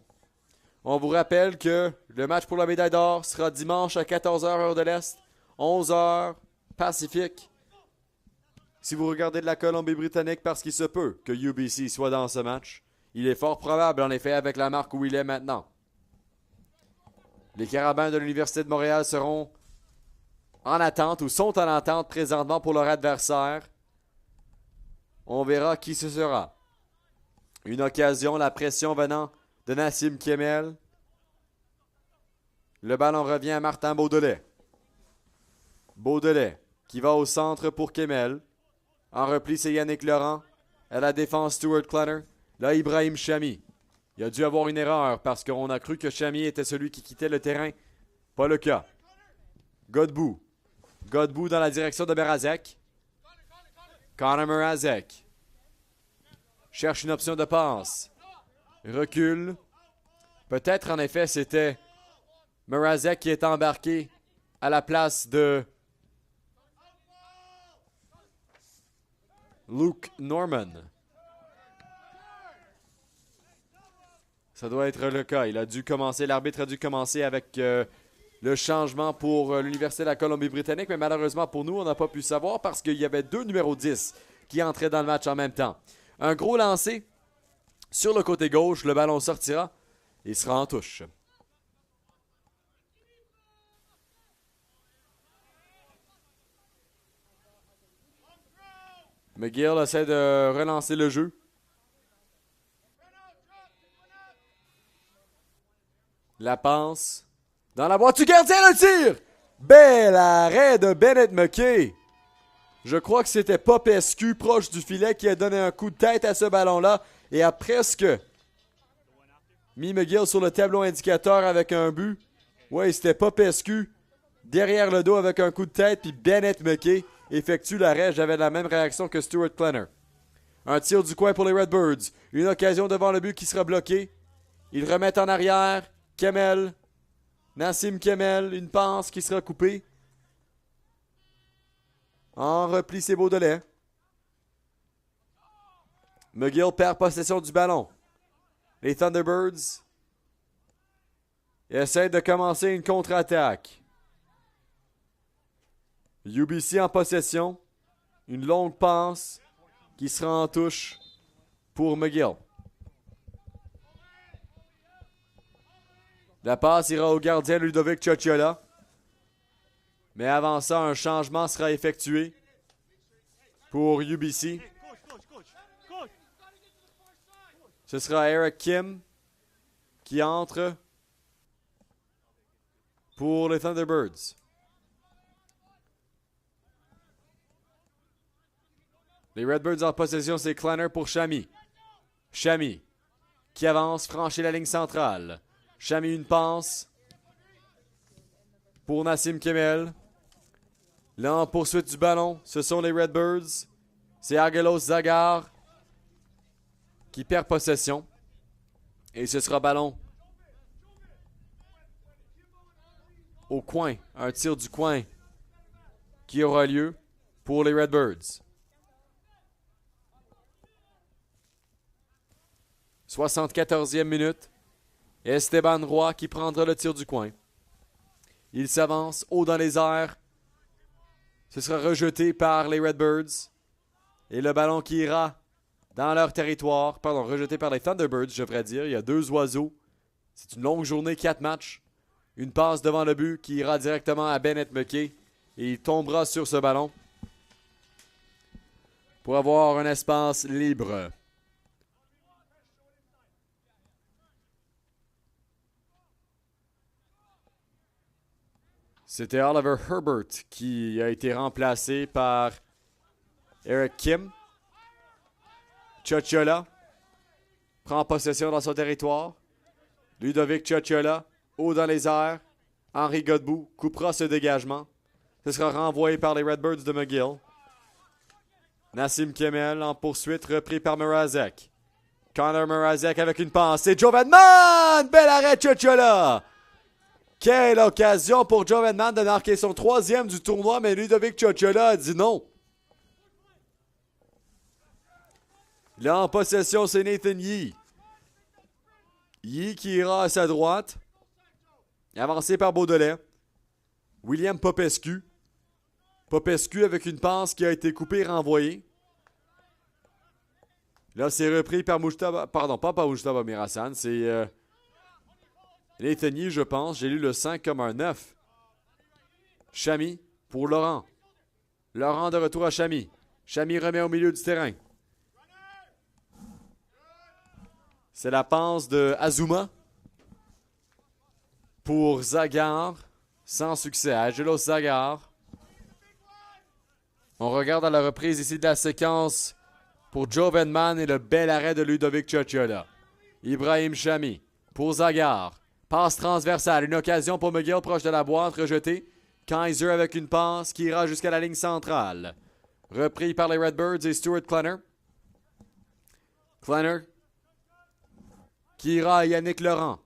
On vous rappelle que le match pour la médaille d'or sera dimanche à 14h heure de l'Est, 11h Pacifique. Si vous regardez de la Colombie-Britannique, parce qu'il se peut que UBC soit dans ce match, il est fort probable, en effet, avec la marque où il est maintenant. Les Carabins de l'Université de Montréal seront en attente ou sont en attente présentement pour leur adversaire. On verra qui ce sera. Une occasion, la pression venant de Nassim Kemel. Le ballon revient à Martin Beaudelet. Beaudelet qui va au centre pour Kemel. En repli, c'est Yannick Laurent. À la défense, Stuart Klenner. Là, Ibrahim Chami. Il a dû avoir une erreur parce qu'on a cru que Chami était celui qui quittait le terrain. Pas le cas. Godbout. Godbout dans la direction de Mrazek. Connor Mrazek. Cherche une option de passe. Recule. Peut-être en effet c'était Mrazek qui est embarqué à la place de Luke Norman. Ça doit être le cas. L'arbitre a dû commencer avec le changement pour l'Université de la Colombie-Britannique, mais malheureusement pour nous, on n'a pas pu savoir parce qu'il y avait 2 numéros 10 qui entraient dans le match en même temps. Un gros lancer sur le côté gauche, le ballon sortira et sera en touche. McGill essaie de relancer le jeu. La passe. Dans la boîte du gardien, le tir! Bel arrêt de Bennett McKay. Je crois que c'était Popescu proche du filet qui a donné un coup de tête à ce ballon-là et a presque mis McGill sur le tableau indicateur avec un but. Oui, c'était Popescu derrière le dos avec un coup de tête, puis Bennett McKay effectue l'arrêt. J'avais la même réaction que Stuart Klenner. Un tir du coin pour les Redbirds. Une occasion devant le but qui sera bloqué. Ils remettent en arrière. Kemel. Nassim Kemel. Une passe qui sera coupée. En repli, c'est Beaudelet. McGill perd possession du ballon. Les Thunderbirds essaient de commencer une contre-attaque. UBC en possession. Une longue passe qui sera en touche pour McGill. La passe ira au gardien Ludovic Ciocciola. Mais avant ça, un changement sera effectué pour UBC. Ce sera Eric Kim qui entre pour les Thunderbirds. Les Redbirds en possession, c'est Kleiner pour Chami. Chami qui avance, franchit la ligne centrale. Chami une passe pour Nassim Kemel. Là, en poursuite du ballon, ce sont les Redbirds. C'est Argelos Zagar qui perd possession. Et ce sera ballon au coin. Un tir du coin qui aura lieu pour les Redbirds. 74e minute. Esteban Roy qui prendra le tir du coin. Il s'avance haut dans les airs. Ce sera rejeté par les Redbirds. Et le ballon qui ira dans leur territoire. Pardon, rejeté par les Thunderbirds, je devrais dire. Il y a 2 oiseaux. C'est une longue journée, 4 matchs. Une passe devant le but qui ira directement à Bennett McKay. Et il tombera sur ce ballon pour avoir un espace libre. C'était Oliver Herbert qui a été remplacé par Eric Kim. Chochola prend possession dans son territoire. Ludovic Chochola, haut dans les airs. Henri Godbout coupera ce dégagement. Ce sera renvoyé par les Redbirds de McGill. Nassim Kemel en poursuite, repris par Mrazek. Connor Mrazek avec une passe. C'est Joe Vedman! Bel arrêt Chochola! Quelle occasion pour Joe Vedman de marquer son 3e du tournoi, mais Ludovic Chochola a dit non. Là en possession, c'est Nathan Yee. Yee qui ira à sa droite. Avancé par Beaudelet. William Popescu. Popescu avec une passe qui a été coupée et renvoyée. Là, c'est repris par Moujtaba. Pardon, pas par Moujtaba Mirassan. C'est Nathan Yee, je pense. J'ai lu le 5 comme un 9. Chami pour Laurent. Laurent de retour à Chami. Chami remet au milieu du terrain. C'est la passe de Azuma pour Zagar. Sans succès. Angelos Zagar. On regarde à la reprise ici de la séquence pour Joe Vedman et le bel arrêt de Ludovic Chochola. Ibrahim Chami pour Zagar. Passe transversale. Une occasion pour McGill proche de la boîte. Rejeté. Kaiser avec une passe qui ira jusqu'à la ligne centrale. Repris par les Redbirds et Stuart Kleiner. Kleiner qui ira à Yannick Laurent.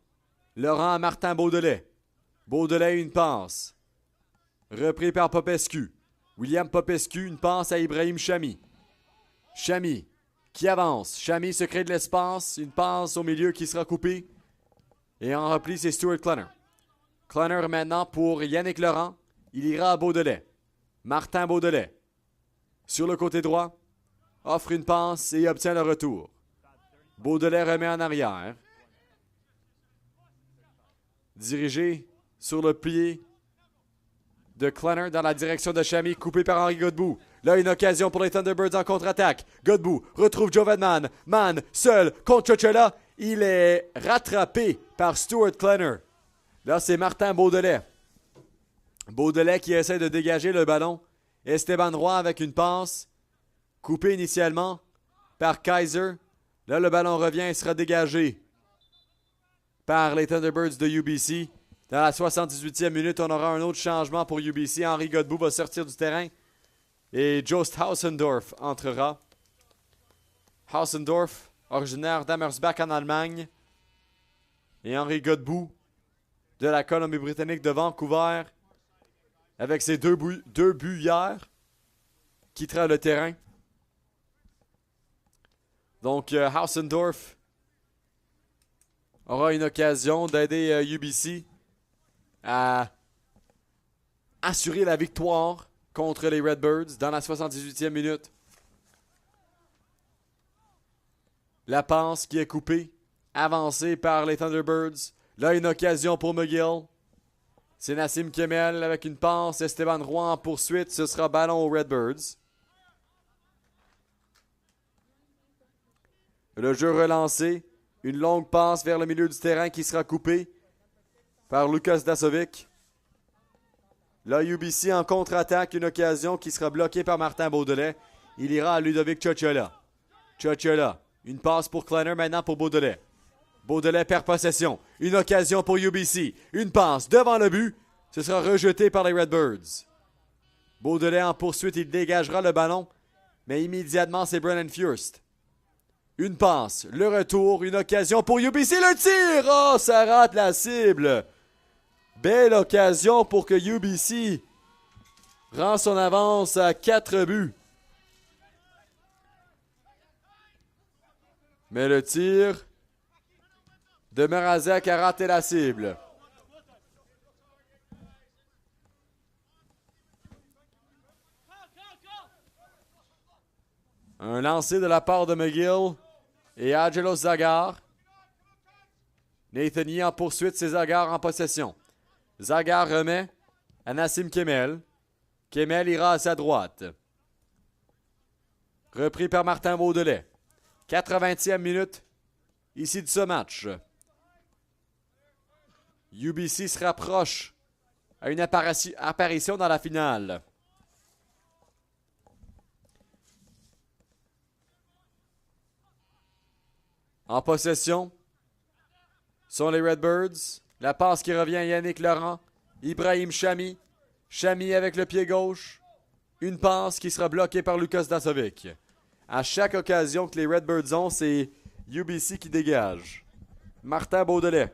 Laurent à Martin Beaudelet. Beaudelet une passe. Repris par Popescu. William Popescu, une passe à Ibrahim Chami. Chami qui avance. Chami se crée de l'espace. Une passe au milieu qui sera coupée. Et en repli, c'est Stuart Kleiner. Kleiner maintenant pour Yannick Laurent. Il ira à Beaudelet. Martin Beaudelet. Sur le côté droit. Offre une passe et obtient le retour. Beaudelet remet en arrière. Dirigé sur le pied de Kleiner dans la direction de Chami, coupé par Henri Godbout. Là, une occasion pour les Thunderbirds en contre-attaque. Godbout retrouve Joe Vedman. Man, seul contre Chochola. Il est rattrapé par Stuart Kleiner. Là, c'est Martin Beaudelet. Beaudelet qui essaie de dégager le ballon. Esteban Roy avec une passe. Coupé initialement par Kaiser. Là, le ballon revient et sera dégagé par les Thunderbirds de UBC. Dans la 78e minute, on aura un autre changement pour UBC. Henri Godbout va sortir du terrain et Jost Hausendorf entrera. Hausendorf, originaire d'Ammersbach en Allemagne. Et Henri Godbout de la Colombie-Britannique de Vancouver, avec ses deux buts hier, quittera le terrain. Donc, Hausendorf aura une occasion d'aider UBC à assurer la victoire contre les Redbirds dans la 78e minute. La passe qui est coupée, avancée par les Thunderbirds. Là, une occasion pour McGill. C'est Nassim Kemel avec une passe. Esteban Roy en poursuite. Ce sera ballon aux Redbirds. Le jeu relancé. Une longue passe vers le milieu du terrain qui sera coupée par Lukas Dasovic. Là, UBC en contre-attaque. Une occasion qui sera bloquée par Martin Beaudelet. Il ira à Ludovic Ciocciola. Ciocciola. Une passe pour Kleiner maintenant pour Beaudelet. Beaudelet perd possession. Une occasion pour UBC. Une passe devant le but. Ce sera rejeté par les Redbirds. Beaudelet en poursuite. Il dégagera le ballon. Mais immédiatement, c'est Brennan Furst. Une passe. Le retour. Une occasion pour UBC. Le tir! Oh, ça rate la cible. Belle occasion pour que UBC rend son avance à 4 buts. Mais le tir de Merazek a raté la cible. Un lancer de la part de McGill et Angelo Zagar. Nathaniel en poursuite, c'est Zagar en possession. Zagar remet à Nassim Kemel. Kemel ira à sa droite. Repris par Martin Beaudelet. 80e minute ici de ce match. UBC se rapproche à une apparition dans la finale. En possession sont les Redbirds. La passe qui revient à Yannick Laurent. Ibrahim Chami. Chami avec le pied gauche. Une passe qui sera bloquée par Lukas Dasovic. À chaque occasion que les Redbirds ont, c'est UBC qui dégage. Martin Beaudelet.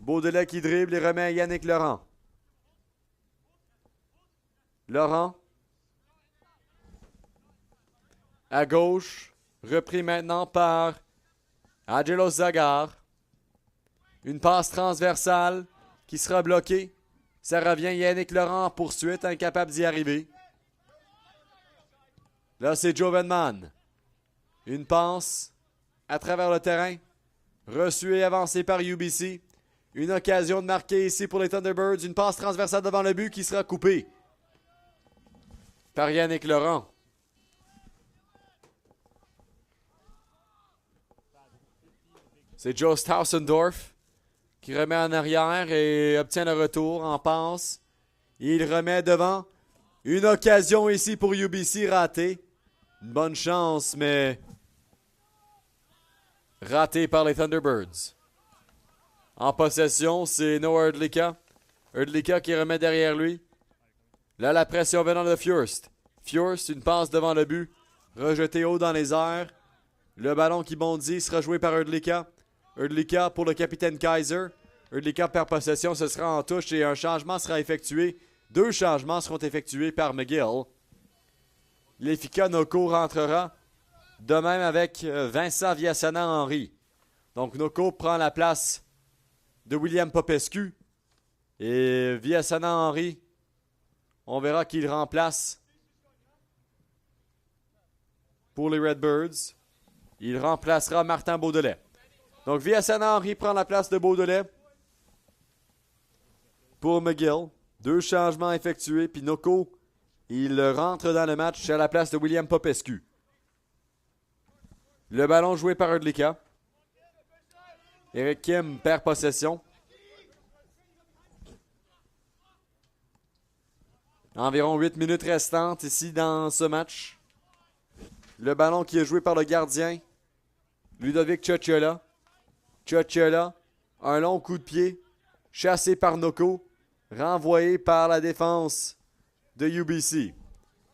Beaudelet qui dribble et remet à Yannick Laurent. Laurent. À gauche. Repris maintenant par Angelo Zagar. Une passe transversale qui sera bloquée. Ça revient Yannick Laurent en poursuite, incapable d'y arriver. Là, c'est Joe Venman. Une passe à travers le terrain. Reçue et avancée par UBC. Une occasion de marquer ici pour les Thunderbirds. Une passe transversale devant le but qui sera coupée par Yannick Laurent. C'est Joe Stausendorf qui remet en arrière et obtient le retour en passe. Il remet devant. Une occasion ici pour UBC ratée. Une bonne chance, mais ratée par les Thunderbirds. En possession, c'est Noah Erdlika. Erdlika qui remet derrière lui. Là, la pression venant de Furst. Furst, une passe devant le but. Rejeté haut dans les airs. Le ballon qui bondit sera joué par Erdlika. Erdlika pour le capitaine Kaiser. Erdlika perd possession, ce sera en touche et un changement sera effectué. 2 changements seront effectués par McGill. Lefika Noko rentrera. De même avec Vincent Viasana-Henry. Donc Noko prend la place de William Popescu. Et Viasana-Henry, on verra qu'il remplace pour les Redbirds. Il remplacera Martin Beaudelet. Donc Viasana-Henry prend la place de Beaudelet pour McGill. 2 changements effectués. Puis Noko, il rentre dans le match à la place de William Popescu. Le ballon joué par Erdlika. Eric Kim perd possession. Environ 8 minutes restantes ici dans ce match. Le ballon qui est joué par le gardien Ludovic Ciocciola. Ciocciola, un long coup de pied, chassé par Noko, renvoyé par la défense de UBC.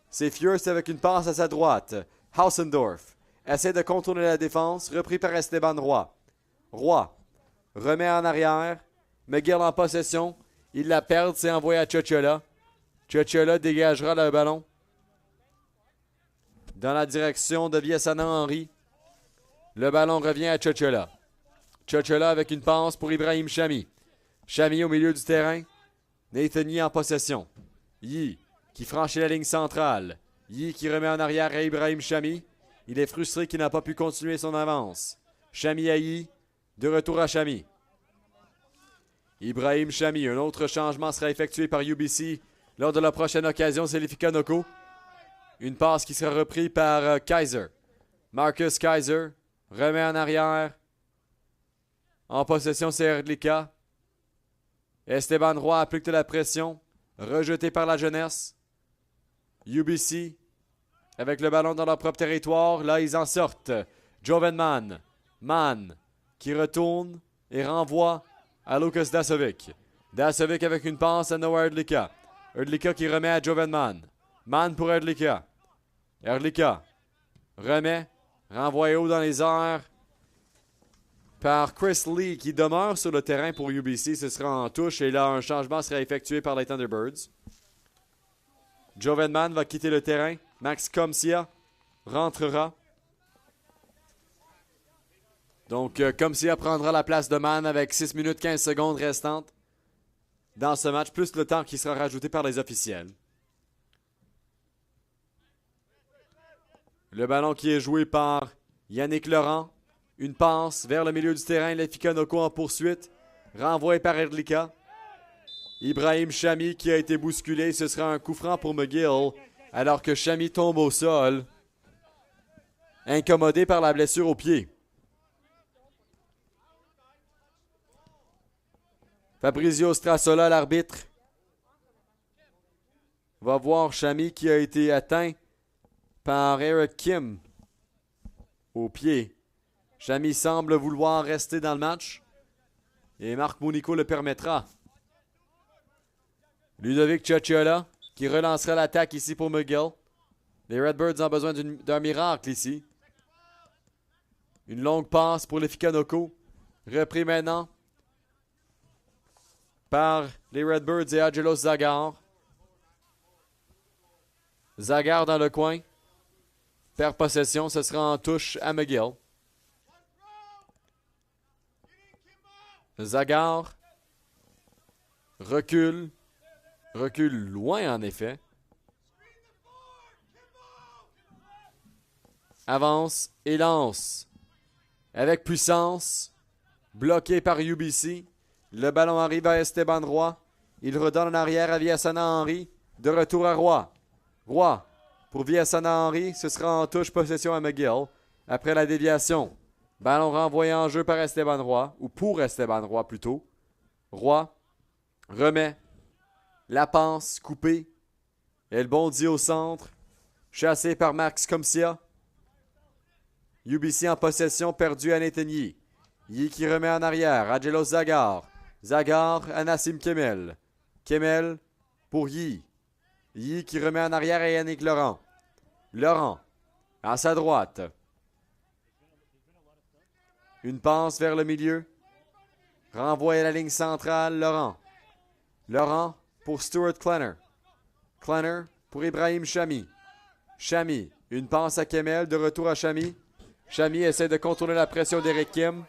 C'est Furst avec une passe à sa droite. Hausendorf essaie de contourner la défense, repris par Esteban Roy. Roy remet en arrière. McGill en possession. Il la perd, c'est envoyé à Ciocciola. Ciocciola dégagera le ballon dans la direction de Viasana-Henry. Le ballon revient à Ciocciola. Ciocciola avec une passe pour Ibrahim Chami. Chami au milieu du terrain. Nathaniel en possession. Yi qui franchit la ligne centrale. Yi qui remet en arrière à Ibrahim Chami. Il est frustré qu'il n'a pas pu continuer son avance. Chami à Yi. De retour à Chami. Ibrahim Chami. Un autre changement sera effectué par UBC lors de la prochaine occasion. C'est Lefi Kanoko. Une passe qui sera reprise par Kaiser. Marcus Kaiser remet en arrière. En possession, c'est Erdlika. Esteban Roy applique de la pression. Rejeté par la jeunesse. UBC avec le ballon dans leur propre territoire. Là, ils en sortent. Joven Mann. Mann qui retourne et renvoie à Lukas Dasovic. Dasovic avec une passe à Noah Erdlika. Erdlika qui remet à Joven Mann. Mann pour Erdlika. Erdlika remet. Renvoyé haut dans les airs par Chris Lee qui demeure sur le terrain pour UBC. Ce sera en touche et là, un changement sera effectué par les Thunderbirds. Joven Mann va quitter le terrain. Max Comcia rentrera. Donc, Comcia prendra la place de Mann avec 6 minutes 15 secondes restantes dans ce match, plus le temps qui sera rajouté par les officiels. Le ballon qui est joué par Yannick Laurent. Une passe vers le milieu du terrain. Lefi Kanoko en poursuite. Renvoyé par Erdlika. Ibrahim Chami qui a été bousculé. Ce sera un coup franc pour McGill. Alors que Chami tombe au sol. Incommodé par la blessure au pied. Fabrizio Strassola, l'arbitre, va voir Chami qui a été atteint par Eric Kim au pied. Chami semble vouloir rester dans le match et Marc Monico le permettra. Ludovic Ciacciola qui relancera l'attaque ici pour McGill. Les Redbirds ont besoin d'un miracle ici. Une longue passe pour Lefi Kanoko. Repris maintenant par les Redbirds et Angelos Zagar. Zagar dans le coin. Perd possession, ce sera en touche à McGill. Zagar recule. Recule loin en effet. Avance et lance. Avec puissance. Bloqué par UBC. Le ballon arrive à Esteban Roy. Il redonne en arrière à Viasana Henry. De retour à Roy. Roy pour Viasana Henry. Ce sera en touche possession à McGill. Après la déviation. Ballon renvoyé en jeu par Esteban Roy. Ou pour Esteban Roy plutôt. Roy remet. La passe coupée. Elle bondit au centre. Chassé par Max Comcia. UBC en possession, perdu à Netanyi. Yi qui remet en arrière. Angelos Zagar. Zagar à Nassim Kemel. Kemel pour Yi. Yi qui remet en arrière à Yannick Laurent. Laurent à sa droite. Une passe vers le milieu. Renvoie à la ligne centrale. Laurent. Laurent pour Stuart Klenner. Klenner pour Ibrahim Chami. Chami. Une passe à Kemel. De retour à Chami. Chami essaie de contourner la pression d'Eric Kim.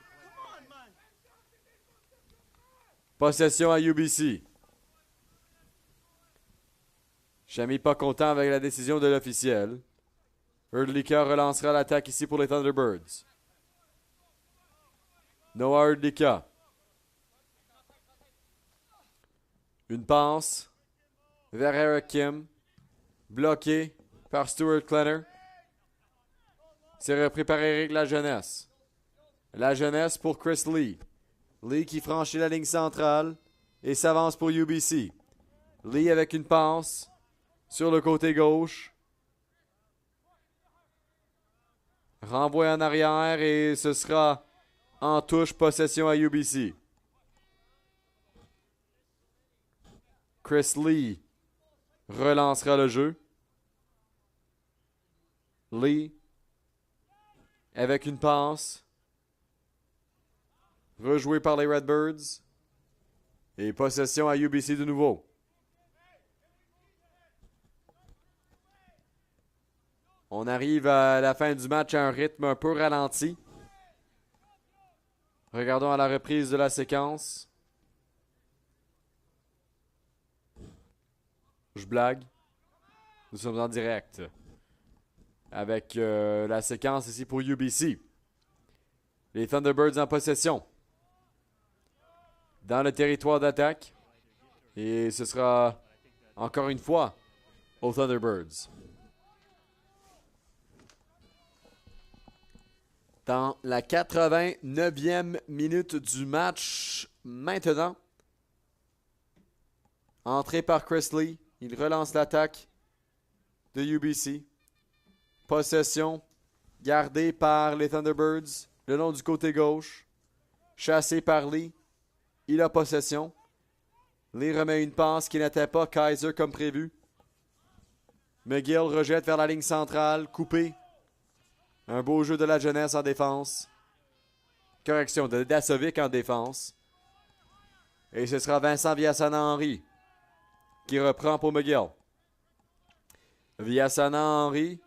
Possession à UBC. Chami pas content avec la décision de l'officiel. Erdlika relancera l'attaque ici pour les Thunderbirds. Noah Erdlika. Une passe vers Eric Kim. Bloqué par Stuart Klenner. C'est repris par Eric La Jeunesse. La Jeunesse pour Chris Lee. Lee qui franchit la ligne centrale et s'avance pour UBC. Lee avec une passe sur le côté gauche. Renvoie en arrière et ce sera en touche possession à UBC. Chris Lee relancera le jeu. Lee avec une passe. Rejoué par les Redbirds. Et possession à UBC de nouveau. On arrive à la fin du match à un rythme un peu ralenti. Regardons à la reprise de la séquence. Je blague. Nous sommes en direct. Avec la séquence ici pour UBC. Les Thunderbirds en possession. dans le territoire d'attaque. Et ce sera encore une fois aux Thunderbirds. Dans la 89e minute du match maintenant. Entrée par Chrisley. Il relance l'attaque de UBC. Possession gardée par les Thunderbirds le long du côté gauche. Chassé par Lee. Il a possession. Lee remet une passe qui n'était pas Kaiser comme prévu. McGill rejette vers la ligne centrale. Coupé. Un beau jeu de la jeunesse en défense. Correction de Dasovic en défense. Et ce sera Vincent Villassana-Henry qui reprend pour McGill. Villassana-Henry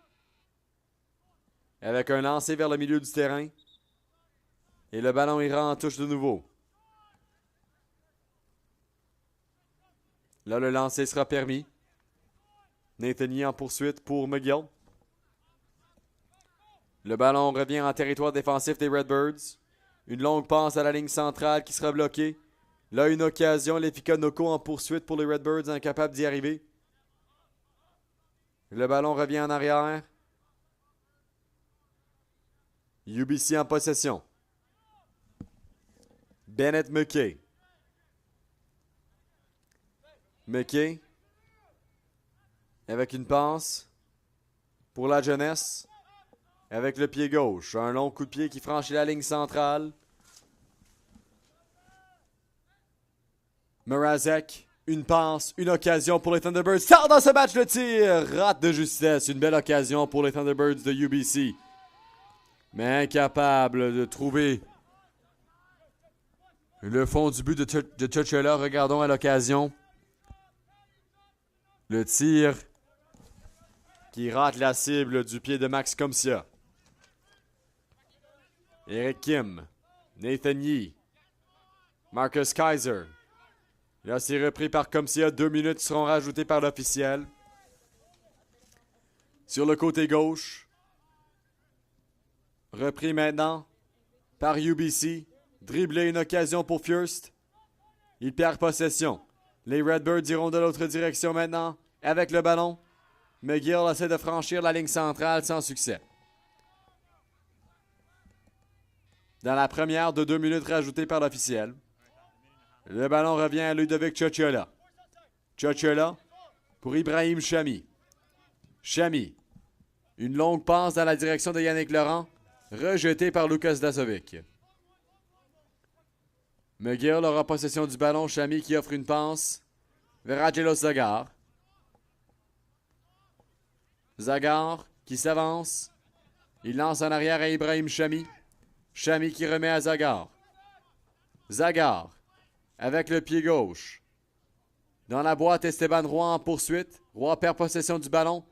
avec un lancer vers le milieu du terrain. Et le ballon ira en touche de nouveau. Là, le lancer sera permis. Nathaniel en poursuite pour McGill. Le ballon revient en territoire défensif des Redbirds. Une longue passe à la ligne centrale qui sera bloquée. Là, une occasion. Les Fikonoko en poursuite pour les Redbirds, incapables d'y arriver. Le ballon revient en arrière. UBC en possession. Bennett McKay. McKay. Avec une passe pour la jeunesse. Avec le pied gauche. Un long coup de pied qui franchit la ligne centrale. Mrazek. Une passe. Une occasion pour les Thunderbirds. Sort dans ce match le tir. Rate de justesse. Une belle occasion pour les Thunderbirds de UBC. Mais incapable de trouver le fond du but de Chochola. Regardons à l'occasion. Le tir qui rate la cible du pied de Max Comcia. Eric Kim. Nathan Yee. Marcus Kaiser. Là, c'est repris par Comcia. 2 minutes seront rajoutées par l'officiel. Sur le côté gauche. Repris maintenant par UBC. Dribblé, une occasion pour Fürst. Il perd possession. Les Redbirds iront de l'autre direction maintenant avec le ballon. McGill essaie de franchir la ligne centrale sans succès. Dans la première de 2 minutes rajoutées par l'officiel. Le ballon revient à Ludovic Chochola. Chochola pour Ibrahim Chami. Chami. Une longue passe dans la direction de Yannick Laurent. Rejetée par Lucas Dasovic. McGill aura possession du ballon. Chami qui offre une passe vers Angelos Zagar. Zagar qui s'avance. Il lance en arrière à Ibrahim Chami. Chami qui remet à Zagar. Zagar avec le pied gauche. Dans la boîte, Esteban Roy en poursuite. Roy perd possession du ballon.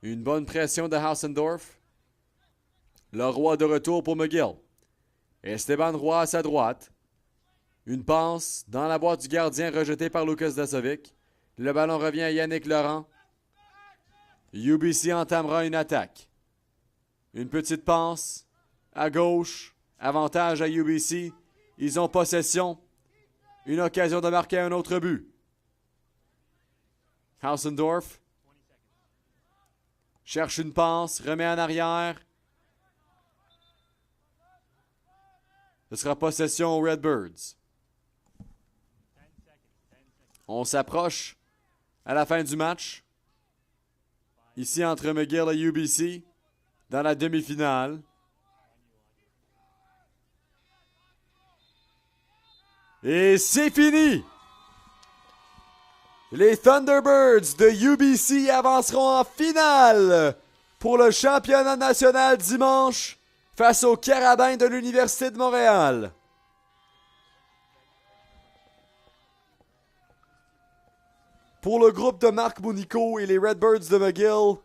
Une bonne pression de Hausendorff. Le Roy de retour pour McGill. Esteban Roy à sa droite. Une passe dans la boîte du gardien rejetée par Lucas Dasovic. Le ballon revient à Yannick Laurent. UBC entamera une attaque. Une petite passe à gauche. Avantage à UBC. Ils ont possession. Une occasion de marquer un autre but. Hausendorff cherche une passe, remet en arrière. Ce sera possession aux Redbirds. On s'approche à la fin du match. Ici entre McGill et UBC dans la demi-finale. Et c'est fini! Les Thunderbirds de UBC avanceront en finale pour le championnat national dimanche face aux Carabins de l'Université de Montréal. Pour le groupe de Marc Mounico et les Redbirds de McGill,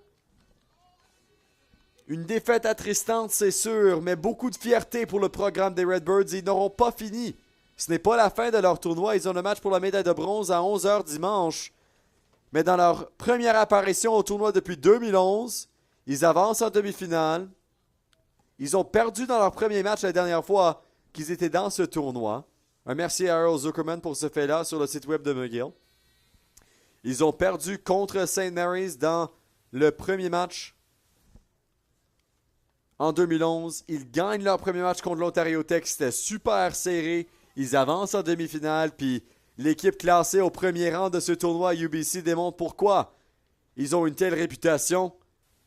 une défaite attristante, c'est sûr, mais beaucoup de fierté pour le programme des Redbirds. Ils n'auront pas fini. Ce n'est pas la fin de leur tournoi. Ils ont le match pour la médaille de bronze à 11h dimanche. Mais dans leur première apparition au tournoi depuis 2011, ils avancent en demi-finale. Ils ont perdu dans leur premier match la dernière fois qu'ils étaient dans ce tournoi. Un merci à Earl Zuckerman pour ce fait-là sur le site web de McGill. Ils ont perdu contre St. Mary's dans le premier match en 2011. Ils gagnent leur premier match contre l'Ontario Tech. C'était super serré. Ils avancent en demi-finale. Puis l'équipe classée au premier rang de ce tournoi UBC démontre pourquoi ils ont une telle réputation.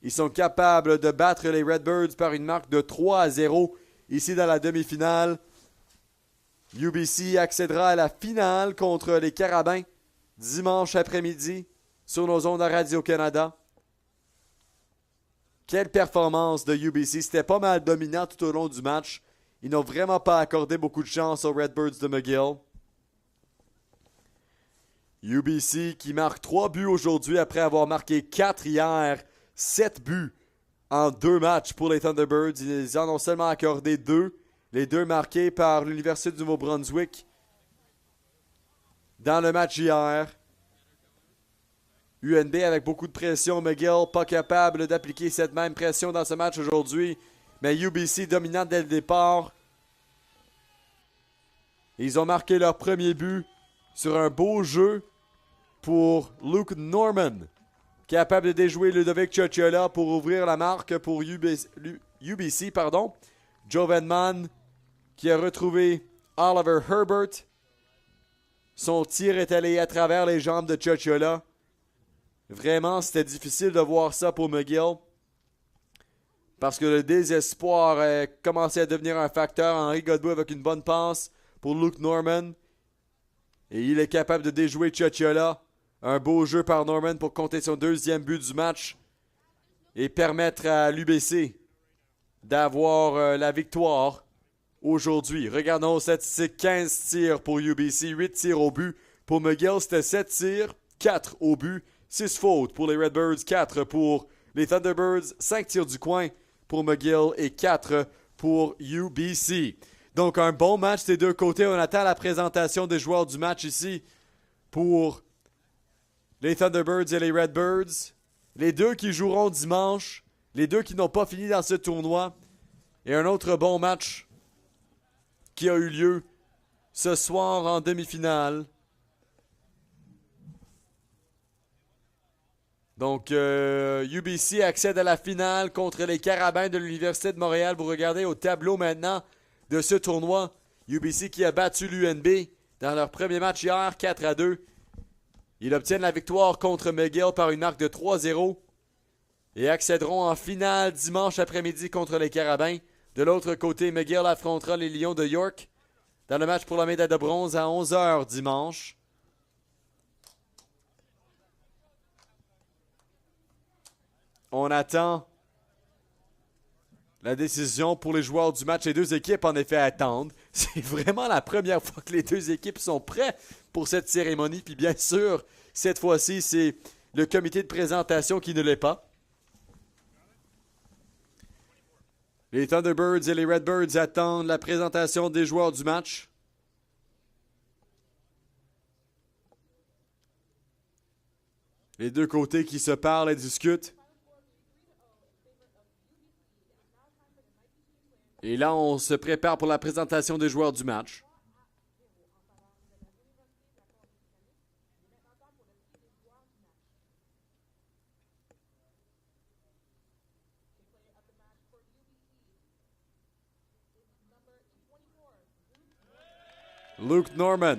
Ils sont capables de battre les Redbirds par une marque de 3-0 ici dans la demi-finale. UBC accédera à la finale contre les Carabins dimanche après-midi sur nos ondes à Radio-Canada. Quelle performance de UBC. C'était pas mal dominant tout au long du match. Ils n'ont vraiment pas accordé beaucoup de chance aux Redbirds de McGill. UBC qui marque 3 buts aujourd'hui après avoir marqué 4 hier. 7 buts en 2 matchs pour les Thunderbirds. Ils en ont seulement accordé 2. Les 2 marqués par l'Université du Nouveau-Brunswick dans le match hier. UNB avec beaucoup de pression. McGill pas capable d'appliquer cette même pression dans ce match aujourd'hui. Mais UBC dominant dès le départ. Ils ont marqué leur premier but sur un beau jeu pour Luke Norman. Capable de déjouer Ludovic Cicciola pour ouvrir la marque pour UBC. Joe Venman qui a retrouvé Oliver Herbert. Son tir est allé à travers les jambes de Cicciola. Vraiment, c'était difficile de voir ça pour McGill. Parce que le désespoir a commencé à devenir un facteur. Henri Godbout avec une bonne passe pour Luke Norman. Et il est capable de déjouer Cicciola. Un beau jeu par Norman pour compter son 2e but du match. Et permettre à l'UBC d'avoir la victoire aujourd'hui. Regardons statistique, 15 tirs pour UBC, 8 tirs au but. Pour McGill, c'était 7 tirs, 4 au but, 6 fautes pour les Redbirds, 4 pour les Thunderbirds, 5 tirs du coin pour McGill et 4 pour UBC. Donc un bon match des deux côtés. On attend la présentation des joueurs du match ici pour les Thunderbirds et les Redbirds. Les deux qui joueront dimanche, les deux qui n'ont pas fini dans ce tournoi. Et un autre bon match qui a eu lieu ce soir en demi-finale. Donc, UBC accède à la finale contre les Carabins de l'Université de Montréal. Vous regardez au tableau maintenant de ce tournoi. UBC qui a battu l'UNB dans leur premier match hier, 4-2. Ils obtiennent la victoire contre McGill par une marque de 3-0 et accéderont en finale dimanche après-midi contre les Carabins. De l'autre côté, McGill affrontera les Lions de York dans le match pour la médaille de bronze à 11h dimanche. On attend la décision pour les joueurs du match. Les deux équipes, en effet, attendent. C'est vraiment la première fois que les deux équipes sont prêtes pour cette cérémonie. Puis bien sûr, cette fois-ci, c'est le comité de présentation qui ne l'est pas. Les Thunderbirds et les Redbirds attendent la présentation des joueurs du match. Les deux côtés qui se parlent et discutent. Et là, on se prépare pour la présentation des joueurs du match. Luke Norman,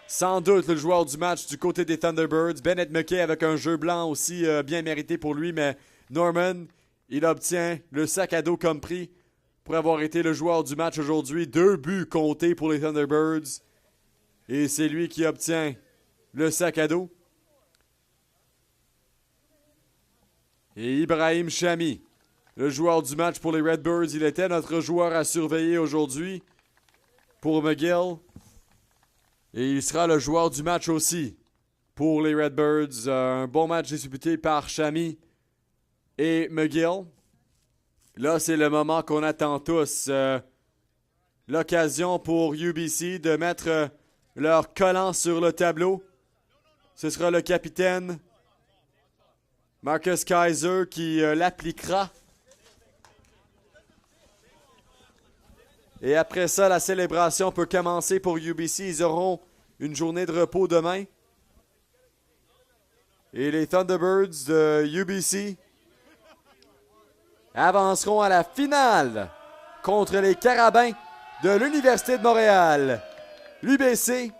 sans doute le joueur du match du côté des Thunderbirds. Bennett McKay avec un jeu blanc aussi bien mérité pour lui, mais Norman, il obtient le sac à dos comme prix pour avoir été le joueur du match aujourd'hui. 2 buts comptés pour les Thunderbirds. Et c'est lui qui obtient le sac à dos. Et Ibrahim Chami, le joueur du match pour les Redbirds. Il était notre joueur à surveiller aujourd'hui pour McGill. Et il sera le joueur du match aussi pour les Redbirds. Un bon match disputé par Chami et McGill. Là, c'est le moment qu'on attend tous. L'occasion pour UBC de mettre leur collant sur le tableau. Ce sera le capitaine Marcus Kaiser qui l'appliquera. Et après ça, la célébration peut commencer pour UBC. Ils auront une journée de repos demain. Et les Thunderbirds de UBC avanceront à la finale contre les Carabins de l'Université de Montréal. L'UBC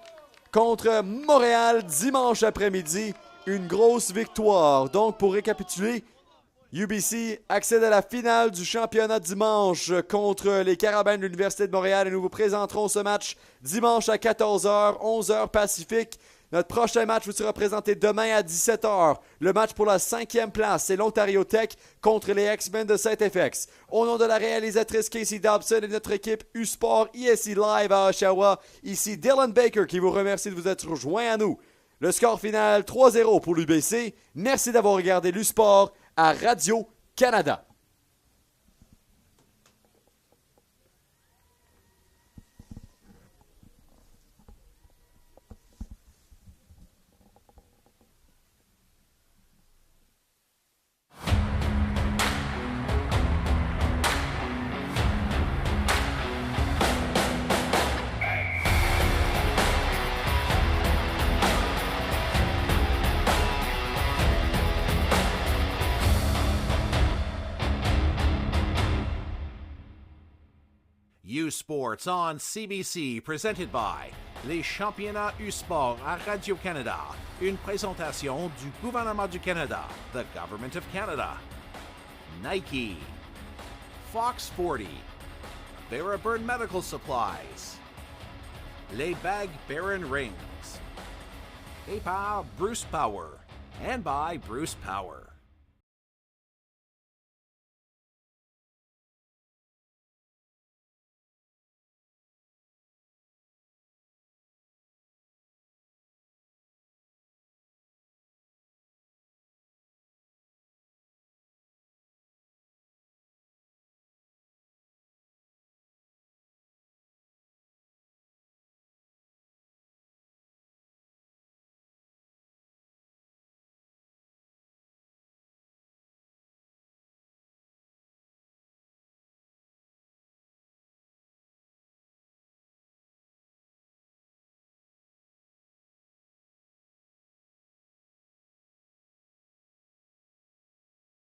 contre Montréal dimanche après-midi. Une grosse victoire. Donc, pour récapituler, UBC accède à la finale du championnat dimanche contre les Carabins de l'Université de Montréal et nous vous présenterons ce match dimanche à 14h, 11h Pacifique. Notre prochain match vous sera présenté demain à 17h. Le match pour la 5e place, c'est l'Ontario Tech contre les X-Men de Saint-FX. Au nom de la réalisatrice Casey Dobson et de notre équipe U-Sport ISI Live à Oshawa, ici Dylan Baker qui vous remercie de vous être rejoint à nous. Le score final 3-0 pour l'UBC. Merci d'avoir regardé l'U-Sport à Radio-Canada. U-Sports on CBC, presented by les championnats U-Sport à Radio-Canada, une présentation du gouvernement du Canada, the Government of Canada. Nike, Fox 40, Barraburn Medical Supplies, Les Bag Baron Rings, et par Bruce Power, and by Bruce Power.